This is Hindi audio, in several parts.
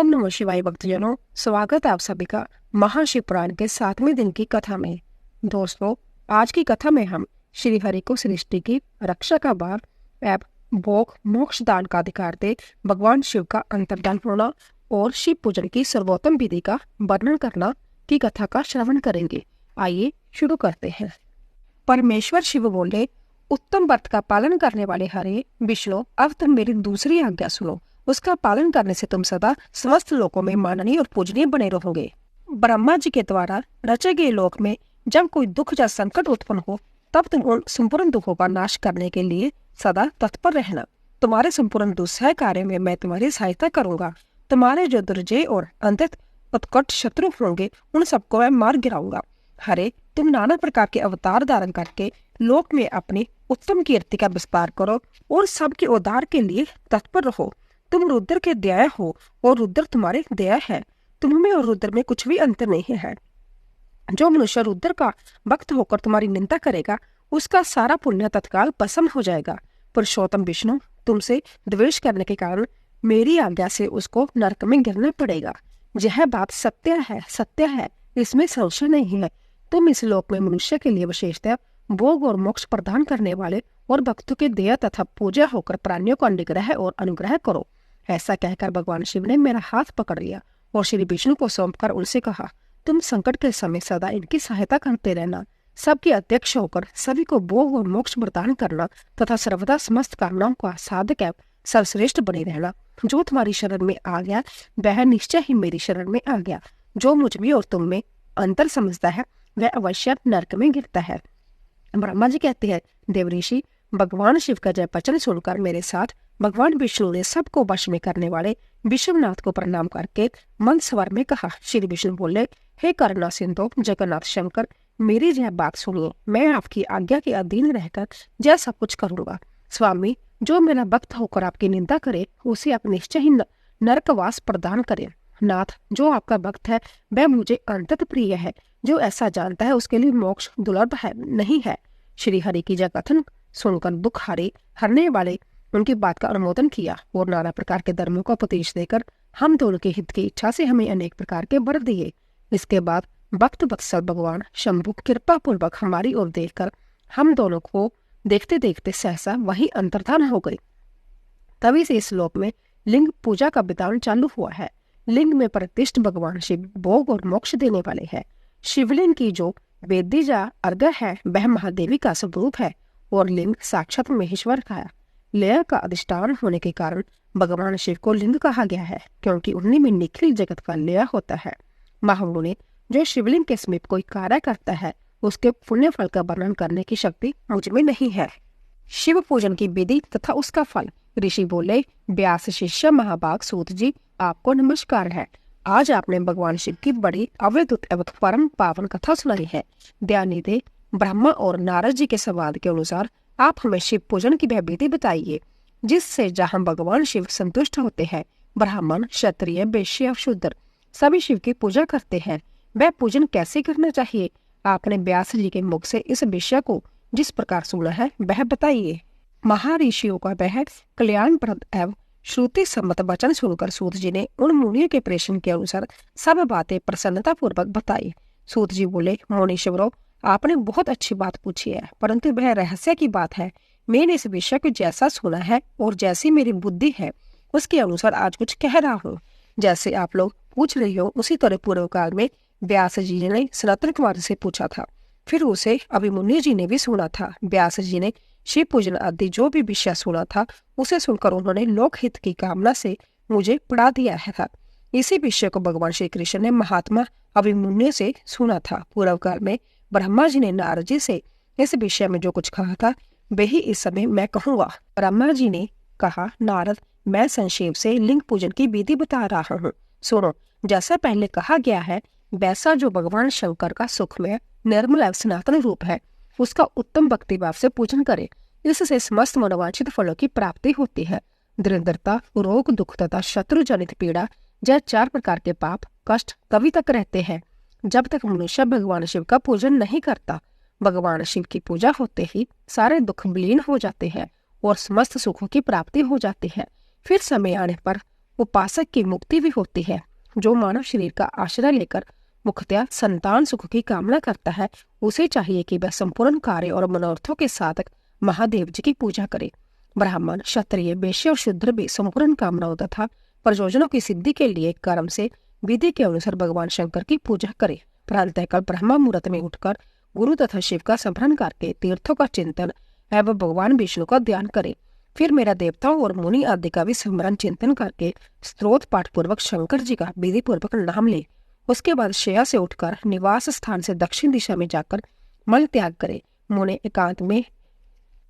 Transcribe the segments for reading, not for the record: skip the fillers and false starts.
ओम नमः शिवाय भक्तजनों, स्वागत है आप सभी का महाशिव पुराण के 7वें दिन की कथा में। दोस्तों, आज की कथा में हम श्री हरि को सृष्टि की रक्षा का भार एवं भोग मोक्ष दान का अधिकार दे भगवान शिव का अंतर्धान होना और शिव पूजन की सर्वोत्तम विधि का वर्णन करना की कथा का श्रवण करेंगे। आइए शुरू करते हैं। परमेश्वर शिव बोले, उत्तम व्रत का पालन करने वाले हरे विष्णु, अब तुम मेरी दूसरी आज्ञा सुनो। उसका पालन करने से तुम सदा समस्त लोकों में माननीय और पूजनीय बने रहोगे। ब्रह्मा जी के द्वारा रचे गए लोक में जब कोई दुख या संकट उत्पन्न हो, तब तुम उन संपूर्ण दुखों का नाश करने के लिए सदा तत्पर रहना। तुम्हारे संपूर्ण दुस्सह कार्य में मैं तुम्हारी सहायता करूंगा। तुम्हारे जो दुर्जय और अंतत उत्कट शत्रु होंगे, उन सबको मैं मार गिराऊंगा। हरे, तुम नाना प्रकार के अवतार धारण करके लोक में अपनी उत्तम कीर्ति का विस्तार करो और सबके उद्धार के लिए तत्पर रहो। तुम रुद्र के दया हो और रुद्र तुम्हारे दया है। तुम्हें और रुद्र में कुछ भी अंतर नहीं है। जो मनुष्य रुद्र का भक्त होकर तुम्हारी निंदा करेगा, उसका सारा पुण्य तत्काल भस्म हो जाएगा। पुरुषोत्तम विष्णु, तुमसे द्वेष करने के कारण मेरी आज्ञा से उसको नरक में गिरना पड़ेगा। यह बात सत्य है, इसमें संशय नहीं है। तुम इस लोक में मनुष्य के लिए विशेषतः भोग और मोक्ष प्रदान करने वाले और भक्तों के दया तथा पूजा होकर प्राणियों को निग्रह और अनुग्रह करो। ऐसा कहकर भगवान शिव ने मेरा हाथ पकड़ लिया और श्री विष्णु को सौंपकर उनसे कहा, तुम संकट के समय सदा इनकी सहायता करते रहना। सबके अध्यक्ष होकर सभी को भोग और मोक्ष प्रदान करना तथा सर्वदा समस्त कामनाओं का साधक एवं सर्वश्रेष्ठ बने रहना। जो तुम्हारी शरण में आ गया, वह निश्चय ही मेरी शरण में आ गया। जो मुझ में और तुम में अंतर समझता है, वह अवश्य नरक में गिरता है। ब्रह्मा जी कहते हैं, देवऋषि, भगवान शिव का जय वचन सुनकर मेरे साथ भगवान विष्णु ने सबको वश में करने वाले विश्वनाथ को प्रणाम करके मंद स्वर में कहा। श्री विष्णु बोले, हे करुणा सिंधु जगन्नाथ शंकर, मेरी यह बात सुनिए। मैं आपकी आज्ञा के अधीन रहकर यह सब कुछ करूंगा। स्वामी, जो मेरा भक्त होकर आपकी निंदा करे, उसे आप निश्चय ही नरकवास प्रदान करें। नाथ, जो आपका भक्त है वह मुझे अंतत प्रिय है। जो ऐसा जानता है उसके लिए मोक्ष दुर्लभ है नहीं है। श्री हरि की यह कथन सुनकर दुख हरने वाले उनकी बात का अनुमोदन किया और नाना प्रकार के धर्मों का उपदेश देकर हम दोनों के हित की इच्छा से हमें अनेक प्रकार के वर दिए। इसके बाद भक्त वत्सल भगवान शंभु कृपा पूर्वक हमारी ओर देखकर हम दोनों को देखते देखते सहसा वही अंतर्धान हो गई। तभी से इस लोक में लिंग पूजा का विधान चालू हुआ है। लिंग में प्रतिष्ठ भगवान शिव भोग और मोक्ष देने वाले हैं। शिवलिंग की जो वेदी या अर्घ है, वह महादेवी का स्वरूप है और लिंग साक्षात महेश्वर का है। लय का अधिष्ठान होने के कारण भगवान शिव को लिंग कहा गया है, क्योंकि उन्हीं में निखिल जगत का लय होता है। महामुनि ने जो शिवलिंग के समीप कोई कार्य करता है, उसके पुण्य फल का वर्णन करने की शक्ति मुझ में नहीं है। शिव पूजन की विधि तथा उसका फल। ऋषि बोले, व्यास शिष्य महाभाग सूत जी, आपको नमस्कार है। आज आपने भगवान शिव की बड़ी अवधुत एवं परम पावन कथा सुनाई है। दयानिधि ब्रह्मा और नारद जी के संवाद के अनुसार आप हमें शिव पूजन की वह विधि बताइए, जिससे जहाँ भगवान शिव संतुष्ट होते हैं, ब्राह्मण क्षत्रिय वैश्य और शूद्र सभी शिव की पूजा करते हैं। वह पूजन कैसे करना चाहिए? आपने व्यास जी के मुख से इस विषय को जिस प्रकार सुना है, वह बताइए। महर्षियों का वह कल्याणप्रद एवं श्रुति सम्मत वचन सुनकर सूत जी ने उन मुनियों के प्रश्न के अनुसार सब बातें प्रसन्नता पूर्वक बताई। सूत जी बोले, मुनीश्वरों, आपने बहुत अच्छी बात पूछी है, परंतु वह रहस्य की बात है। मैंने इस विषय को जैसा सुना है और जैसी मेरी बुद्धि है, उसके अनुसार आज कुछ कह रहा हूँ। जैसे आप लोग पूछ रहे हो, उसी तरह पूर्व काल में व्यास जी ने सनातन कुमार से पूछा था, फिर उसे अभिमन्यु जी ने भी सुना था। व्यास जी ने शिव पूजन आदि जो भी विषय सुना था, उसे सुनकर उन्होंने लोकहित की कामना से मुझे पढ़ा दिया है था। इसी विषय को भगवान श्री कृष्ण ने महात्मा अभिमन्यु से सुना था। पूर्व काल में ब्रह्मा जी ने नारद जी से इस विषय में जो कुछ कहा था, वही इस समय मैं कहूँगा। ब्रह्मा जी ने कहा, नारद, मैं संक्षेप से लिंग पूजन की विधि बता रहा हूँ, सुनो। जैसा पहले कहा गया है, वैसा जो भगवान शंकर का सुखमय निर्मल एवं सनातन रूप है, उसका उत्तम भक्ति भाव से पूजन करे। इससे समस्त मनोवांछित फलों की प्राप्ति होती है। दरिद्रता, रोग, दुख तथा शत्रु जनित पीड़ा, यह 4 प्रकार के पाप कष्ट तभी तक रहते हैं जब तक मनुष्य भगवान शिव का पूजन नहीं करता। भगवान शिव की पूजा होते ही सारे दुख विलीन हो जाते हैं और समस्त सुखों की प्राप्ति हो जाती है। फिर समय आने पर उपासक की मुक्ति भी होती है। जो मानव शरीर का आश्रय लेकर मुख्यतः संतान सुख की कामना करता है, उसे चाहिए कि वह संपूर्ण कार्य और मनोरथों के साथ महादेव जी की पूजा करे। ब्राह्मण, क्षत्रिय, वैश्य और शूद्र भी संपूर्ण कामनाओं तथा प्रयोजनों की सिद्धि के लिए कर्म से विधि के अनुसार भगवान शंकर की पूजा करे। प्रातःकाल ब्रह्म मुहूर्त में उठकर गुरु तथा शिव का स्मरण करके तीर्थों का चिंतन एवं भगवान विष्णु का ध्यान करे। फिर मेरा देवताओं और मुनि आदि का भी स्मरण चिंतन करके स्तोत्र पाठ पूर्वक शंकर जी का विधि पूर्वक नाम ले। उसके बाद शैया से उठकर निवास स्थान से दक्षिण दिशा में जाकर मल त्याग करे। मुने एकांत में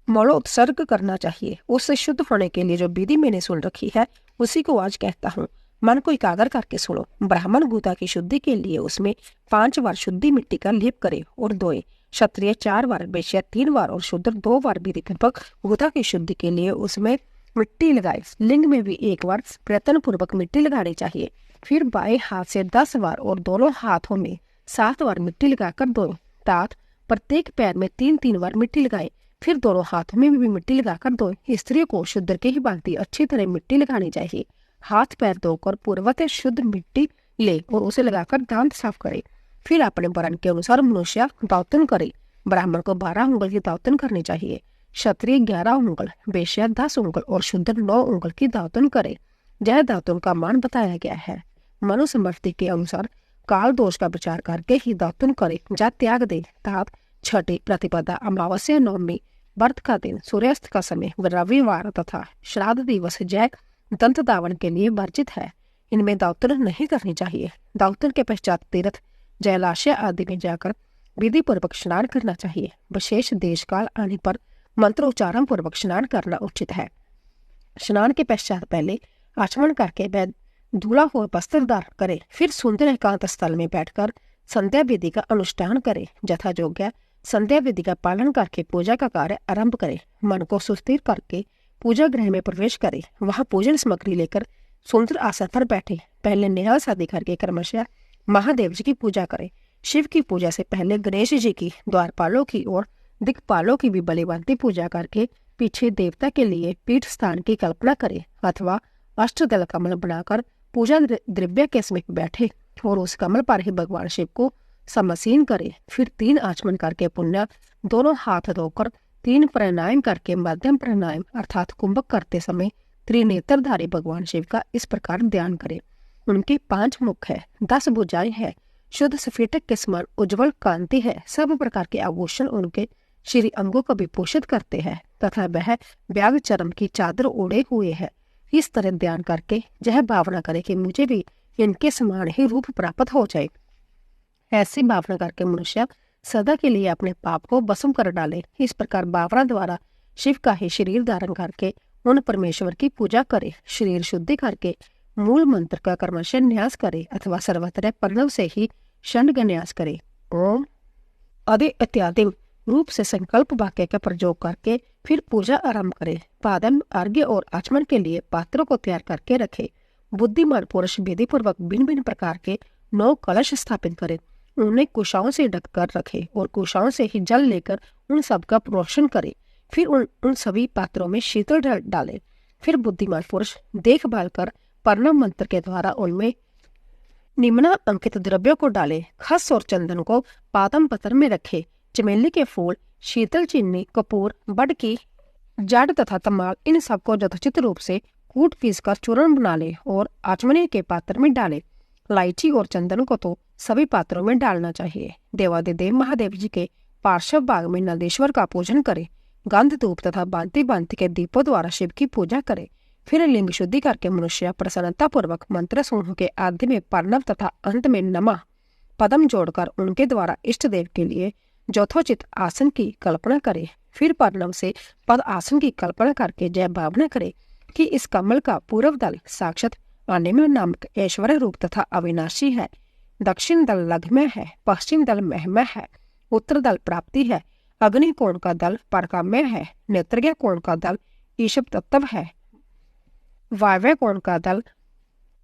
मलोत्सर्ग करना चाहिए। उससे शुद्ध होने के लिए जो विधि मैंने सुन रखी है उसी को आज कहता हूँ। मन को एकाग्र करके सुनो। ब्राह्मण गूता की शुद्धि के लिए उसमें 5 बार शुद्धि मिट्टी का लेप करे और धोए। क्षत्रिय 4 बार, वैश्य 3 बार और शूद्र 2 बार विधि पूर्वक गूता की शुद्धि के लिए उसमें मिट्टी लगाए। लिंग में भी 1 बार प्रयत्न पूर्वक मिट्टी लगानी चाहिए। फिर बाएं हाथ से 10 बार और दोनों हाथों में 7 बार मिट्टी लगाकर धोए। तात प्रत्येक पैर में 3-3 बार मिट्टी लगाए। फिर दोनों हाथों में भी मिट्टी लगाकर धोए। स्त्री को शूद्र के ही भांति अच्छी तरह मिट्टी लगानी चाहिए। हाथ पैर धोकर पूर्वतः शुद्ध मिट्टी ले और उसे लगाकर दांत साफ करे। फिर अपने वर्ण के अनुसार मनुष्य दातुन करे। ब्राह्मण को 12 उंगल की दातुन करनी चाहिए, क्षत्रिय 11 उंगल, वैश्य 10 उंगल और शूद्र 9 उंगल की दातुन करे। यह दातुन का मान बताया गया है। मनुस्मृति के अनुसार काल दोष का विचार करके ही दातुन करे या त्याग दे। तात छठी, प्रतिपदा, अमावस्या, नवमी, व्रत का दिन, सूर्यास्त का समय, रविवार तथा श्राद्ध दिवस जय दंत दावन के लिए वर्जित है। इनमें दातुन नहीं करनी चाहिए। दातुन के पश्चात तीर्थ, जलाशय आदि में जाकर विधि पूर्वक स्नान करना चाहिए। विशेष देश काल आने पर मंत्र उच्चारण पूर्वक स्नान करना उचित है। स्नान के पश्चात पहले आचमन करके वह धुला हुआ वस्त्र धारण करे। फिर सुंदर एकांत स्थल में बैठकर संध्या विधि का अनुष्ठान करे। यथा योग्य संध्या विधि का पालन करके पूजा का कार्य आरंभ करे। मन को सुस्थिर करके पूजा गृह में प्रवेश करे। वहां पूजन सामग्री लेकर सुंदर आसन पर बैठे। पहले न्यास आदि करके क्रमशः महादेव जी की पूजा करे। शिव की पूजा से पहले गणेश जी की, द्वारपालों की और दिक्पालों की भी बलिवंती पूजा करके पीछे देवता के लिए पीठ स्थान की कल्पना करे अथवा अष्टदल कमल बनाकर पूजा द्रव्य के समीप बैठे और उस कमल पर ही भगवान शिव को समसीन करे। फिर 3 आचमन करके पुण्य दोनों हाथ धोकर 3 प्राणायाम करके मध्यम प्राणायाम अर्थात कुंभक करते समय त्रिनेत्रधारी भगवान शिव का इस प्रकार ध्यान करे। उनके 5 मुख है, 10 भुजाएं है, शुद्ध स्फटिक के समान उज्जवल कांति है। सब प्रकार के आभूषण उनके श्री अंगों को भी पोषित करते हैं तथा वह व्याग चरम की चादर ओढ़े हुए है। इस तरह ध्यान करके यह भावना करे कि मुझे भी इनके समान ही रूप प्राप्त हो जाए। ऐसी भावना करके मनुष्य सदा के लिए अपने पाप को भस्म कर डाले। इस प्रकार भावना द्वारा शिव का ही शरीर धारण करके उन परमेश्वर की पूजा करे। शरीर शुद्धि करके मूल मंत्र का क्रमशः न्यास करे अथवा सर्वत्र प्रणव से ही षण्ड न्यास करे। ओम आदि इत्यादि रूप से संकल्प वाक्य का प्रयोग करके फिर पूजा आरंभ करे। पादम, अर्घ्य और आचमन के लिए पात्रों को तैयार करके रखे। बुद्धिमान पुरुष विधि पूर्वक भिन्न भिन्न प्रकार के 9 कलश स्थापित करे। उन्हें कुशाओं से ढककर रखे और कुशाओं से ही जल लेकर उन सब का प्रोक्षण करे। फिर उन सभी पात्रों में शीतल डाले। फिर बुद्धिमान पुरुष देखभाल कर प्रणव मंत्र के द्वारा उनमें निम्न अंकित द्रव्यों को डाले। खस और चंदन को पादम पत्र में रखे। चमेली के फूल, शीतल चीनी, कपूर, बड़ की जड़ तथा तमाल, इन सबको यथोचित रूप से कूट पीस कर चूर्ण बना ले और आचमनी के पात्र में डाले। इलायची और चंदन को तो सभी पात्रों में डालना चाहिए। देवादिदेव महादेव जी के पार्श्व भाग में नंदेश्वर का पूजन करे। गंध, धूप तथा बांति बांति के दीपों द्वारा शिव की पूजा करे। फिर लिंग शुद्धि करके मनुष्य प्रसन्नता पूर्वक मंत्र समूह के आदि में प्रणव तथा अंत में नमः पदम जोड़कर उनके द्वारा इष्ट देव के लिए यथोचित आसन की कल्पना करे। फिर प्रणव से पद आसन की कल्पना करके जय भावना करे कि इस कमल का पूर्व दल साक्षात अनिमेय नामक ऐश्वर्य रूप तथा अविनाशी है। दक्षिण दल लघ्मय है, पश्चिम दल महमय है, उत्तर दल प्राप्ति है, अग्नि कोण का दल परकाम्य है, नेत्रज्ञ कोण का दल ईशव तत्व है, वायव्य कोण का दल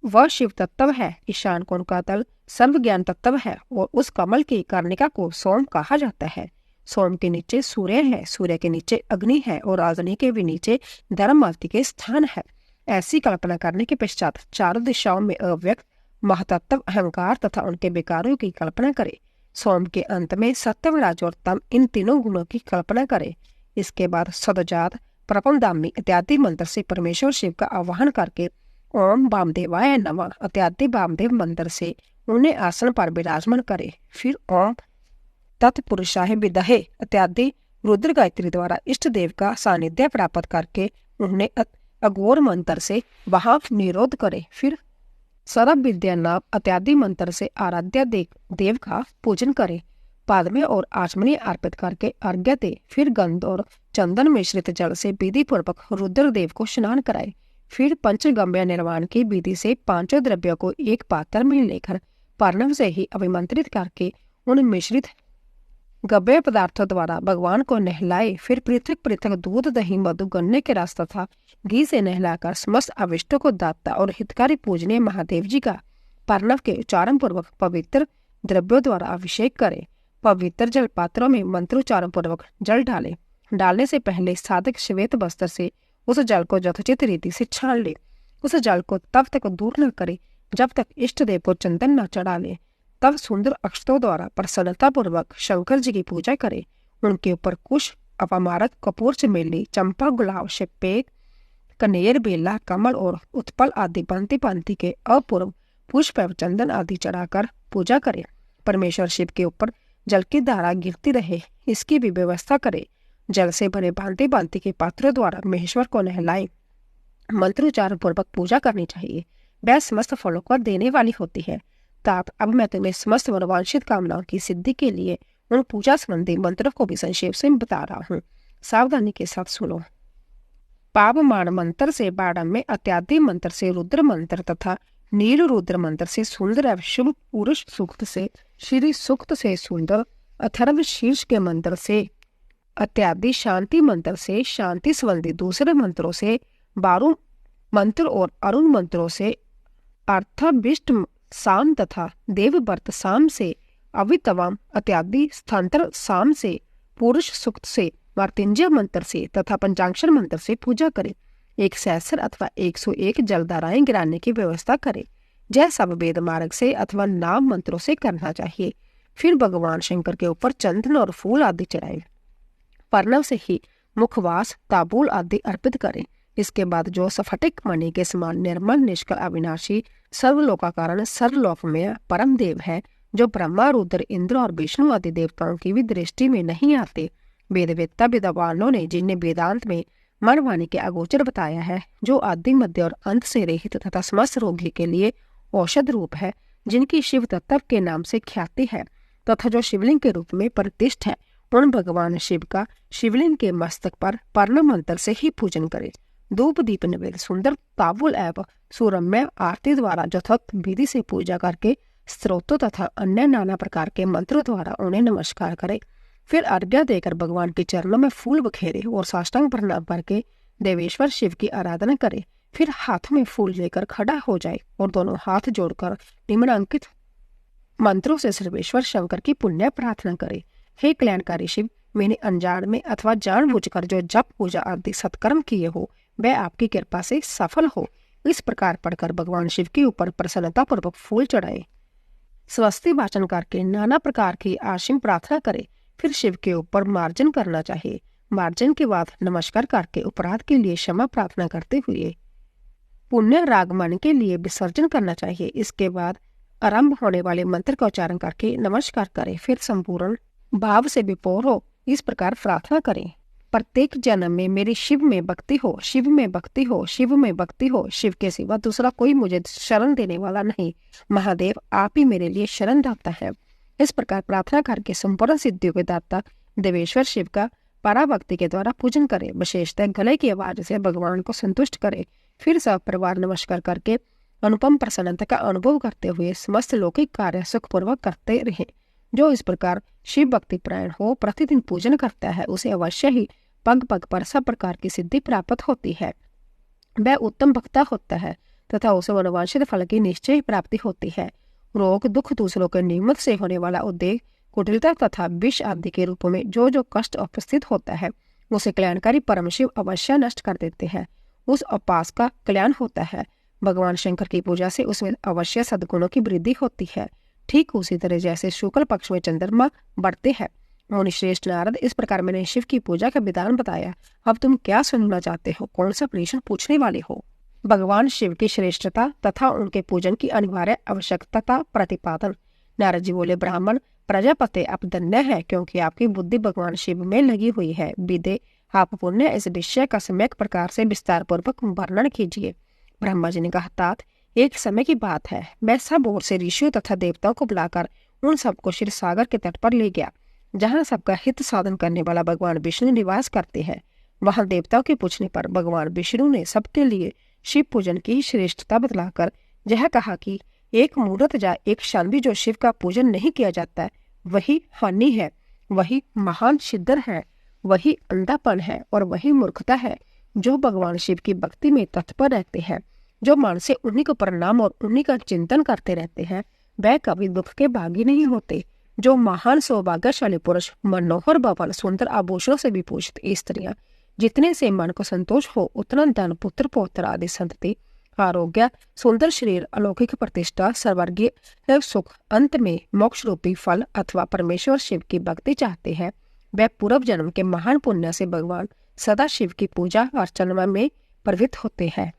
वह शिव तत्व है, ईशान कोण का दल सर्व ज्ञान तत्व है और उस कमल की कर्णिका को सोम कहा जाता है। सोम के नीचे सूर्य है, सूर्य के नीचे अग्नि है और अग्नि के भी नीचे धर्मावती के स्थान है। ऐसी कल्पना करने के पश्चात चारों दिशाओं में अव्यक्त महतत्व अहंकार तथा उनके विकारों की कल्पना करे। सोम के अंत में सत्यम रज और तम इन तीनों गुणों की कल्पना करे। इसके बाद सदजात प्रपंदामी इत्यादि मंत्र से परमेश्वर शिव का आवाहन करके ओम वामदेवाय नमः इत्यादि वामदेव मंत्र से उन्हें आसन पर विराजमान करे। फिर ओम तत्पुरुषाय विदहे इत्यादि रुद्र गायत्री द्वारा इष्ट देव का सानिध्य प्राप्त करके उन्हें अघोर मंत्र से वहां निरोध करे। फिर सर्व विद्या नाम इत्यादि मंत्र से आराध्य देव का पूजन करे। पादमे और आचमनी अर्पित करके अर्घ्य दे। फिर गंध और चंदन मिश्रित जल से विधि पूर्वक रुद्र देव को स्नान कराए। फिर पंचगम्य निर्माण की विधि से पांचों द्रव्यों को एक पात्र में लेकर पर्णव से ही अभिमंत्रित करके उन मिश्रित गव्य पदार्थों द्वारा भगवान को नहलाए। फिर पृथक पृथक दूध दही मधु गन्ने के रस तथा घी से नहलाकर समस्त अविष्टों को दाता और हितकारी पूजनीय महादेव जी का पर्णव के उच्चारण पूर्वक पवित्र द्रव्यों द्वारा अभिषेक करे। पवित्र जल पात्रों में मंत्रोच्चारण पूर्वक जल डाले। डालने से पहले साधक श्वेत वस्त्र से उस जल को यथोचित रीति से छान ले। उस जल को तब तक दूर न करे जब तक इष्ट देव को चंदन न चढ़ा ले। तब सुंदर अक्षतों द्वारा प्रसन्नता पूर्वक शंकर जी की पूजा करे। उनके ऊपर कुश अपमारक कपूर चमेली चंपा गुलाब शेपेक कनेर बेला कमल और उत्पल आदि पंक्ति पंक्ति के अपूर्व पुष्प एवं चंदन आदि चढ़ाकर पूजा करे। परमेश्वर शिव के ऊपर जल की धारा गिरती रहे इसकी भी व्यवस्था करे। जल से भरे भांति भांति के पात्रों द्वारा महेश्वर को नहलाए। मंत्रोच्चारण पूर्वक पूजा करनी चाहिए। वह समस्त फलों को देने वाली होती है। तात अब मैं तुम्हें समस्त मनोवांछित कामनाओं की सिद्धि के लिए उन पूजा संबंधी मंत्रों को भी संक्षेप से बता रहा हूँ। सावधानी के साथ सुनो। पावमान मंत्र से बाड़म्य इत्यादि मंत्र से रुद्र मंत्र तथा नील रुद्र मंत्र से सुंदर एवं शुभ पुरुष सूक्त से श्री सूक्त से सुंदर अथर्व शीर्ष के मंत्र से इत्यादि शांति मंत्र से शांति संबंधी दूसरे मंत्रों से बारु मंत्र और अरुण मंत्रों से अर्थविष्ट साम तथा देवव्रत साम से अवितवाम इत्यादि स्थांतर साम से पुरुष सूक्त से मृत्युंजय मंत्र से तथा पंचाक्षर मंत्र से पूजा करे। 1 सहस्र अथवा 101 जलधाराएं गिराने की व्यवस्था करे। यह सब वेद मार्ग से अथवा नाम मंत्रों से करना चाहिए। फिर भगवान शंकर के ऊपर चंदन और फूल आदि चढ़ाए। पर्णव से ही मुखवास ताबूल आदि अर्पित करें। इसके बाद जो स्फटिक मणि के समान निर्मल निष्कल अविनाशी सर्वलोकाकारण सर्वलोकमय परम देव है, जो ब्रह्मा रुद्र इंद्र और विष्णु आदि देवताओं की भी दृष्टि में नहीं आते, वेदवेत्ता विद्वानों ने जिन्हें वेदांत में मन वाणी के अगोचर बताया है, जो आदि मध्य और अंत से रहित तथा समस्त रोगी के लिए औषध रूप है, जिनकी शिव तत्व के नाम से ख्याति है तथा जो शिवलिंग के रूप में प्रतिष्ठ है, उन भगवान शिव का शिवलिंग के मस्तक पर पर्ण मंत्र से ही पूजन करे। धूप दीप नवेद सुंदर ताबुल एवं सुरम्य आरती द्वारा यथोक्त विधि से पूजा करके स्त्रोतों तथा अन्य नाना प्रकार के मंत्रों द्वारा उन्हें नमस्कार करे। फिर अर्घ्य देकर भगवान के चरणों में फूल बखेरे और साष्टांग प्रणाम करके देवेश्वर शिव की आराधना करे। फिर हाथ में फूल लेकर खड़ा हो जाए और दोनों हाथ जोड़कर निम्नांकित मंत्रों से सर्वेश्वर शंकर की पुण्य प्रार्थना करे। हे कल्याणकारी शिव, मैंने अनजान में अथवा जानबूझकर जो जप पूजा आदि सत्कर्म किए हो, वह आपकी कृपा से सफल हो। इस प्रकार पढ़कर भगवान शिव के ऊपर प्रसन्नता पूर्वक फूल चढ़ाए। स्वस्ति वाचन करके नाना प्रकार की आशीम प्रार्थना करे। फिर शिव के ऊपर मार्जन करना चाहिए। मार्जन के बाद नमस्कार करके अपराध के लिए क्षमा प्रार्थना करते हुए पुण्य रागमन के लिए विसर्जन करना चाहिए। इसके बाद आरंभ होने वाले मंत्र का उच्चारण करके नमस्कार करें। फिर संपूर्ण भाव से विभोर हो इस प्रकार प्रार्थना करें। प्रत्येक जन्म में मेरी शिव में भक्ति हो, शिव में भक्ति हो, शिव में भक्ति हो। शिव के सिवा दूसरा कोई मुझे शरण देने वाला नहीं। महादेव आप ही मेरे लिए शरण दाता है। इस प्रकार प्रार्थना करके संपूर्ण सिद्धियों के दाता देवेश्वर शिव का पराभक्ति के द्वारा पूजन करे। विशेषतः गले की आवाज से भगवान को संतुष्ट करे। फिर सब परिवार नमस्कार करके अनुपम प्रसन्नता का अनुभव करते हुए समस्त लौकिक कार्य सुखपूर्वक करते रहे। जो इस प्रकार शिव भक्ति प्रायण हो प्रतिदिन पूजन करता है, उसे अवश्य ही पग पग पर सब प्रकार की सिद्धि प्राप्त होती है। वह उत्तम भक्ता होता है तथा उसे मनोवांछित फल की निश्चय प्राप्ति होती है। रोग दुख दूसरों के निमित्त से होने वाला उद्वेग कुटिलता तथा विष आदि के रूप में जो जो कष्ट उपस्थित होता है, उसे कल्याणकारी परम शिव अवश्य नष्ट कर देते हैं। उस उपासक का कल्याण होता है। भगवान शंकर की पूजा से उसमें अवश्य सद्गुणों की वृद्धि होती है, ठीक उसी तरह जैसे शुक्ल पक्ष में चंद्रमा बढ़ते हैं। मुनि श्रेष्ठ नारद, इस प्रकार मैंने शिव की पूजा का विधान बताया। अब तुम क्या सुनना चाहते हो? कौन सा प्रश्न पूछने वाले हो? भगवान शिव की श्रेष्ठता तथा उनके पूजन की अनिवार्य आवश्यकता का प्रतिपादन। नारद जी बोले, ब्राह्मण प्रजापति, आप धन्य है, क्योंकि आपकी बुद्धि भगवान शिव में लगी हुई है। विदे आप पुण्य इस विषय का सम्यक प्रकार से विस्तार पूर्वक वर्णन कीजिए। ब्रह्मा जी ने कहा, तात एक समय की बात है, मैं सब ओर से ऋषियों तथा देवताओं को बुलाकर उन सबको क्षीर सागर के तट पर ले गया, जहाँ सबका हित साधन करने वाला भगवान विष्णु निवास करते हैं। वहां देवताओं के पूछने पर भगवान विष्णु ने सबके लिए शिव पूजन की श्रेष्ठता बतलाकर यह कहा कि एक मुहूर्त या एक क्षण भी जो शिव का पूजन नहीं किया जाता है, वही हानि है, वही महान छिद्र है, वही अंधापन है और वही मूर्खता है। जो भगवान शिव की भक्ति में तत्पर रहते हैं, जो मन से उन्हीं को प्रणाम और उन्हीं का चिंतन करते रहते हैं, वह कभी दुख के भागी नहीं होते। जो महान सौभाग्यशाली पुरुष मनोहर भवन सुंदर आभूषणों से भी पूजित स्त्रियां, जितने से मन को संतोष हो उतना धन पुत्र पौत्र आदि संतति, आरोग्य, सुंदर शरीर, अलौकिक प्रतिष्ठा, सर्वर्गीय सुख, अंत में मोक्ष रूपी फल अथवा परमेश्वर शिव की भक्ति चाहते हैं, वह पूर्व जन्म के महान पुण्य से भगवान सदा शिव की पूजा अर्चना में प्रवृत्त होते हैं।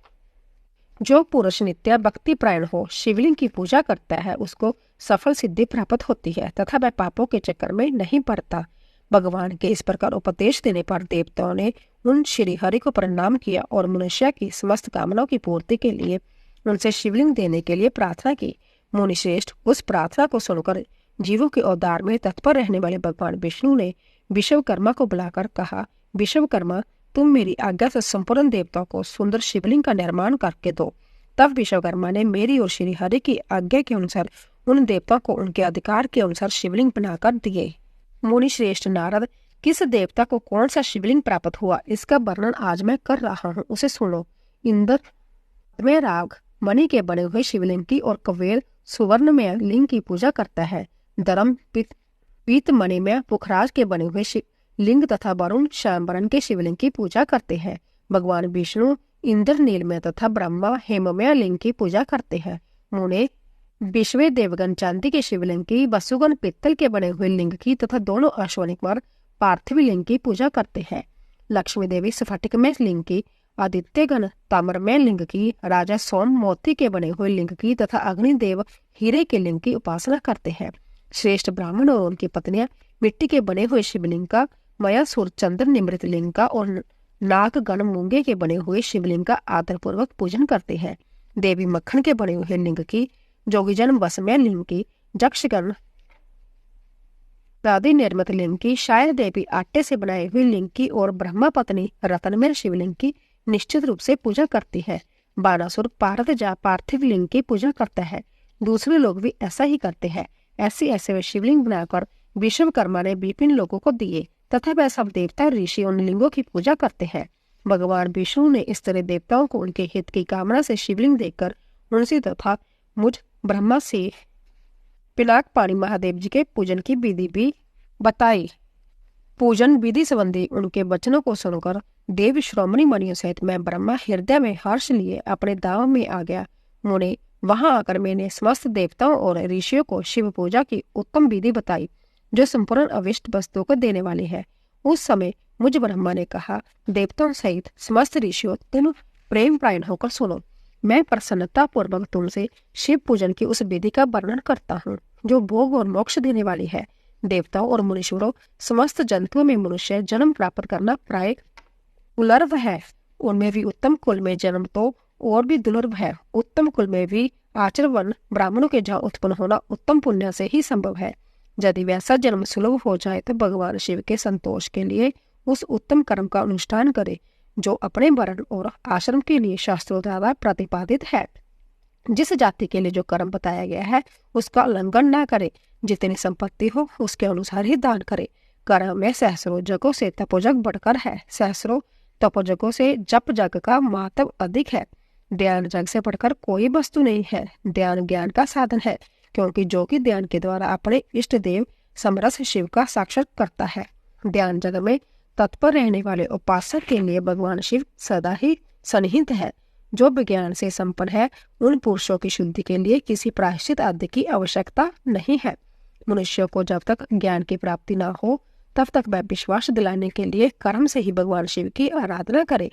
जो पुरुष नित्य भक्ति प्रायण हो, शिवलिंग की पूजा करता है, उसको सफल सिद्धि प्राप्त होती है तथा वह पापों के चक्कर में नहीं पड़ता। भगवान के इस प्रकार उपदेश देने पर देवताओं ने उन श्री हरि को प्रणाम किया और मनुष्य की समस्त कामनाओं की पूर्ति के लिए उनसे शिवलिंग देने के लिए प्रार्थना की। मुनि श्रेष्ठ, उस प्रार्थना को सुनकर जीवों के उद्धार में तत्पर रहने वाले भगवान विष्णु ने विश्वकर्मा को बुलाकर कहा, विश्वकर्मा, तुम मेरी आज्ञा से संपूर्ण देवताओं को सुंदर शिवलिंग का निर्माण करके दो। तब विश्वकर्मा ने मेरी और श्री हरि की आज्ञा के अनुसार उन देवताओं को उनके अधिकार के अनुसार शिवलिंग बनाकर दिए। मुनि श्रेष्ठ नारद, किस देवता को कौन सा शिवलिंग प्राप्त हुआ, इसका वर्णन आज मैं कर रहा हूँ, उसे सुनो। इंद्र में राग मणि के बने हुए शिवलिंग की और कवेर सुवर्ण में लिंग की पूजा करता है। धर्म पीत मणि में पुखराज के बने हुए लिंग तथा वरुण श्यामवरण के शिवलिंग की पूजा करते हैं। भगवान विष्णु इंद्र नीलमय तथा ब्रह्मा हेममय लिंग की पूजा करते हैं। मुने विश्व देवगण चांदी के शिवलिंग की, वसुगण पित्तल के बने हुए लिंग की तथा दोनों अश्वनिकुमार पार्थिव लिंग की पूजा करते हैं। लक्ष्मी देवी स्फटिकमय लिंग की, आदित्यगण ताम्रमय लिंग की, राजा सोम मोती के बने हुए लिंग की तथा अग्निदेव हीरे के लिंग की उपासना करते हैं। श्रेष्ठ ब्राह्मण और उनकी पत्नियां मिट्टी के बने हुए शिवलिंग का, मयासुर चंद्र निमृत लिंग का और नागगण मूंगे के बने हुए शिवलिंग का आदरपूर्वक पूजन करते हैं। देवी मक्खन के बने हुए लिंग की, जोगीजन वसमय लिंग की, जक्षगण दादी निर्मित लिंग की, शायद देवी आटे से बनाए हुए लिंग की और ब्रह्मा पत्नी रत्नमय शिवलिंग की निश्चित रूप से पूजा करती है। बानासुर पार्थ जा पार्थिव लिंग की पूजा करता है। दूसरे लोग भी ऐसा ही करते हैं। ऐसे वे शिवलिंग बनाकर विश्वकर्मा ने विपिन लोगों को दिए तथा वह सब देवता ऋषि उन लिंगों की पूजा करते हैं। भगवान विष्णु ने इस तरह देवताओं को उनके हित की कामना से शिवलिंग देकर उनसे तथा मुझ ब्रह्मा से पिनाक पानी महादेव जी के पूजन की विधि भी बताई। पूजन विधि संबंधी उनके वचनों को सुनकर देव श्रोमणी मणियों सहित मैं ब्रह्मा हृदय में हर्ष लिए अपने दाव में आ गया। मुने वहां आकर मैंने समस्त देवताओं और ऋषियों को शिव पूजा की उत्तम विधि बताई, जो संपूर्ण अविष्ट वस्तुओं को देने वाली है। उस समय मुझ ब्रह्मा ने कहा, देवताओं सहित समस्त ऋषियों, तुम प्रेम प्रायण होकर सुनो। मैं प्रसन्नता पूर्वक तुमसे शिव पूजन की उस विधि का वर्णन करता हूँ, जो भोग और मोक्ष देने वाली है। देवताओं और मुनीश्वरों, समस्त जंतुओं में मनुष्य जन्म प्राप्त करना प्राय दुर्लभ है। उनमें भी उत्तम कुल में जन्म तो और भी दुर्लभ है। उत्तम कुल में भी आचरण ब्राह्मणों के जहाँ उत्पन्न होना उत्तम पुण्य से ही संभव है। यदि वैसा जन्म सुलभ हो जाए तो भगवान शिव के संतोष के लिए उस उत्तम कर्म का अनुष्ठान करे, जो अपने वर्ण और आश्रम के लिए शास्त्रों द्वारा प्रतिपादित है। जिस जाति के लिए जो कर्म बताया गया है उसका उल्लंघन न करे। जितनी संपत्ति हो उसके अनुसार ही दान करे। कर्म में सहस्रों जगों से तपोजग बढ़कर है। सहस्रों तपोजगों से जप जग का महत्व अधिक है। ध्यान जग से बढ़कर कोई वस्तु नहीं है। ध्यान ज्ञान का साधन है, क्योंकि जो कि ध्यान के द्वारा अपने इष्ट देव समरस शिव का साक्षात करता है। ध्यान जग में तत्पर रहने वाले उपासक के लिए भगवान शिव सदा ही सन्निहित है। जो विज्ञान से संपन्न है, उन पुरुषों की शुद्धि के लिए किसी प्रायश्चित आदि की आवश्यकता नहीं है। मनुष्य को जब तक ज्ञान की प्राप्ति न हो, तब तक वह विश्वास दिलाने के लिए कर्म से ही भगवान शिव की आराधना करे।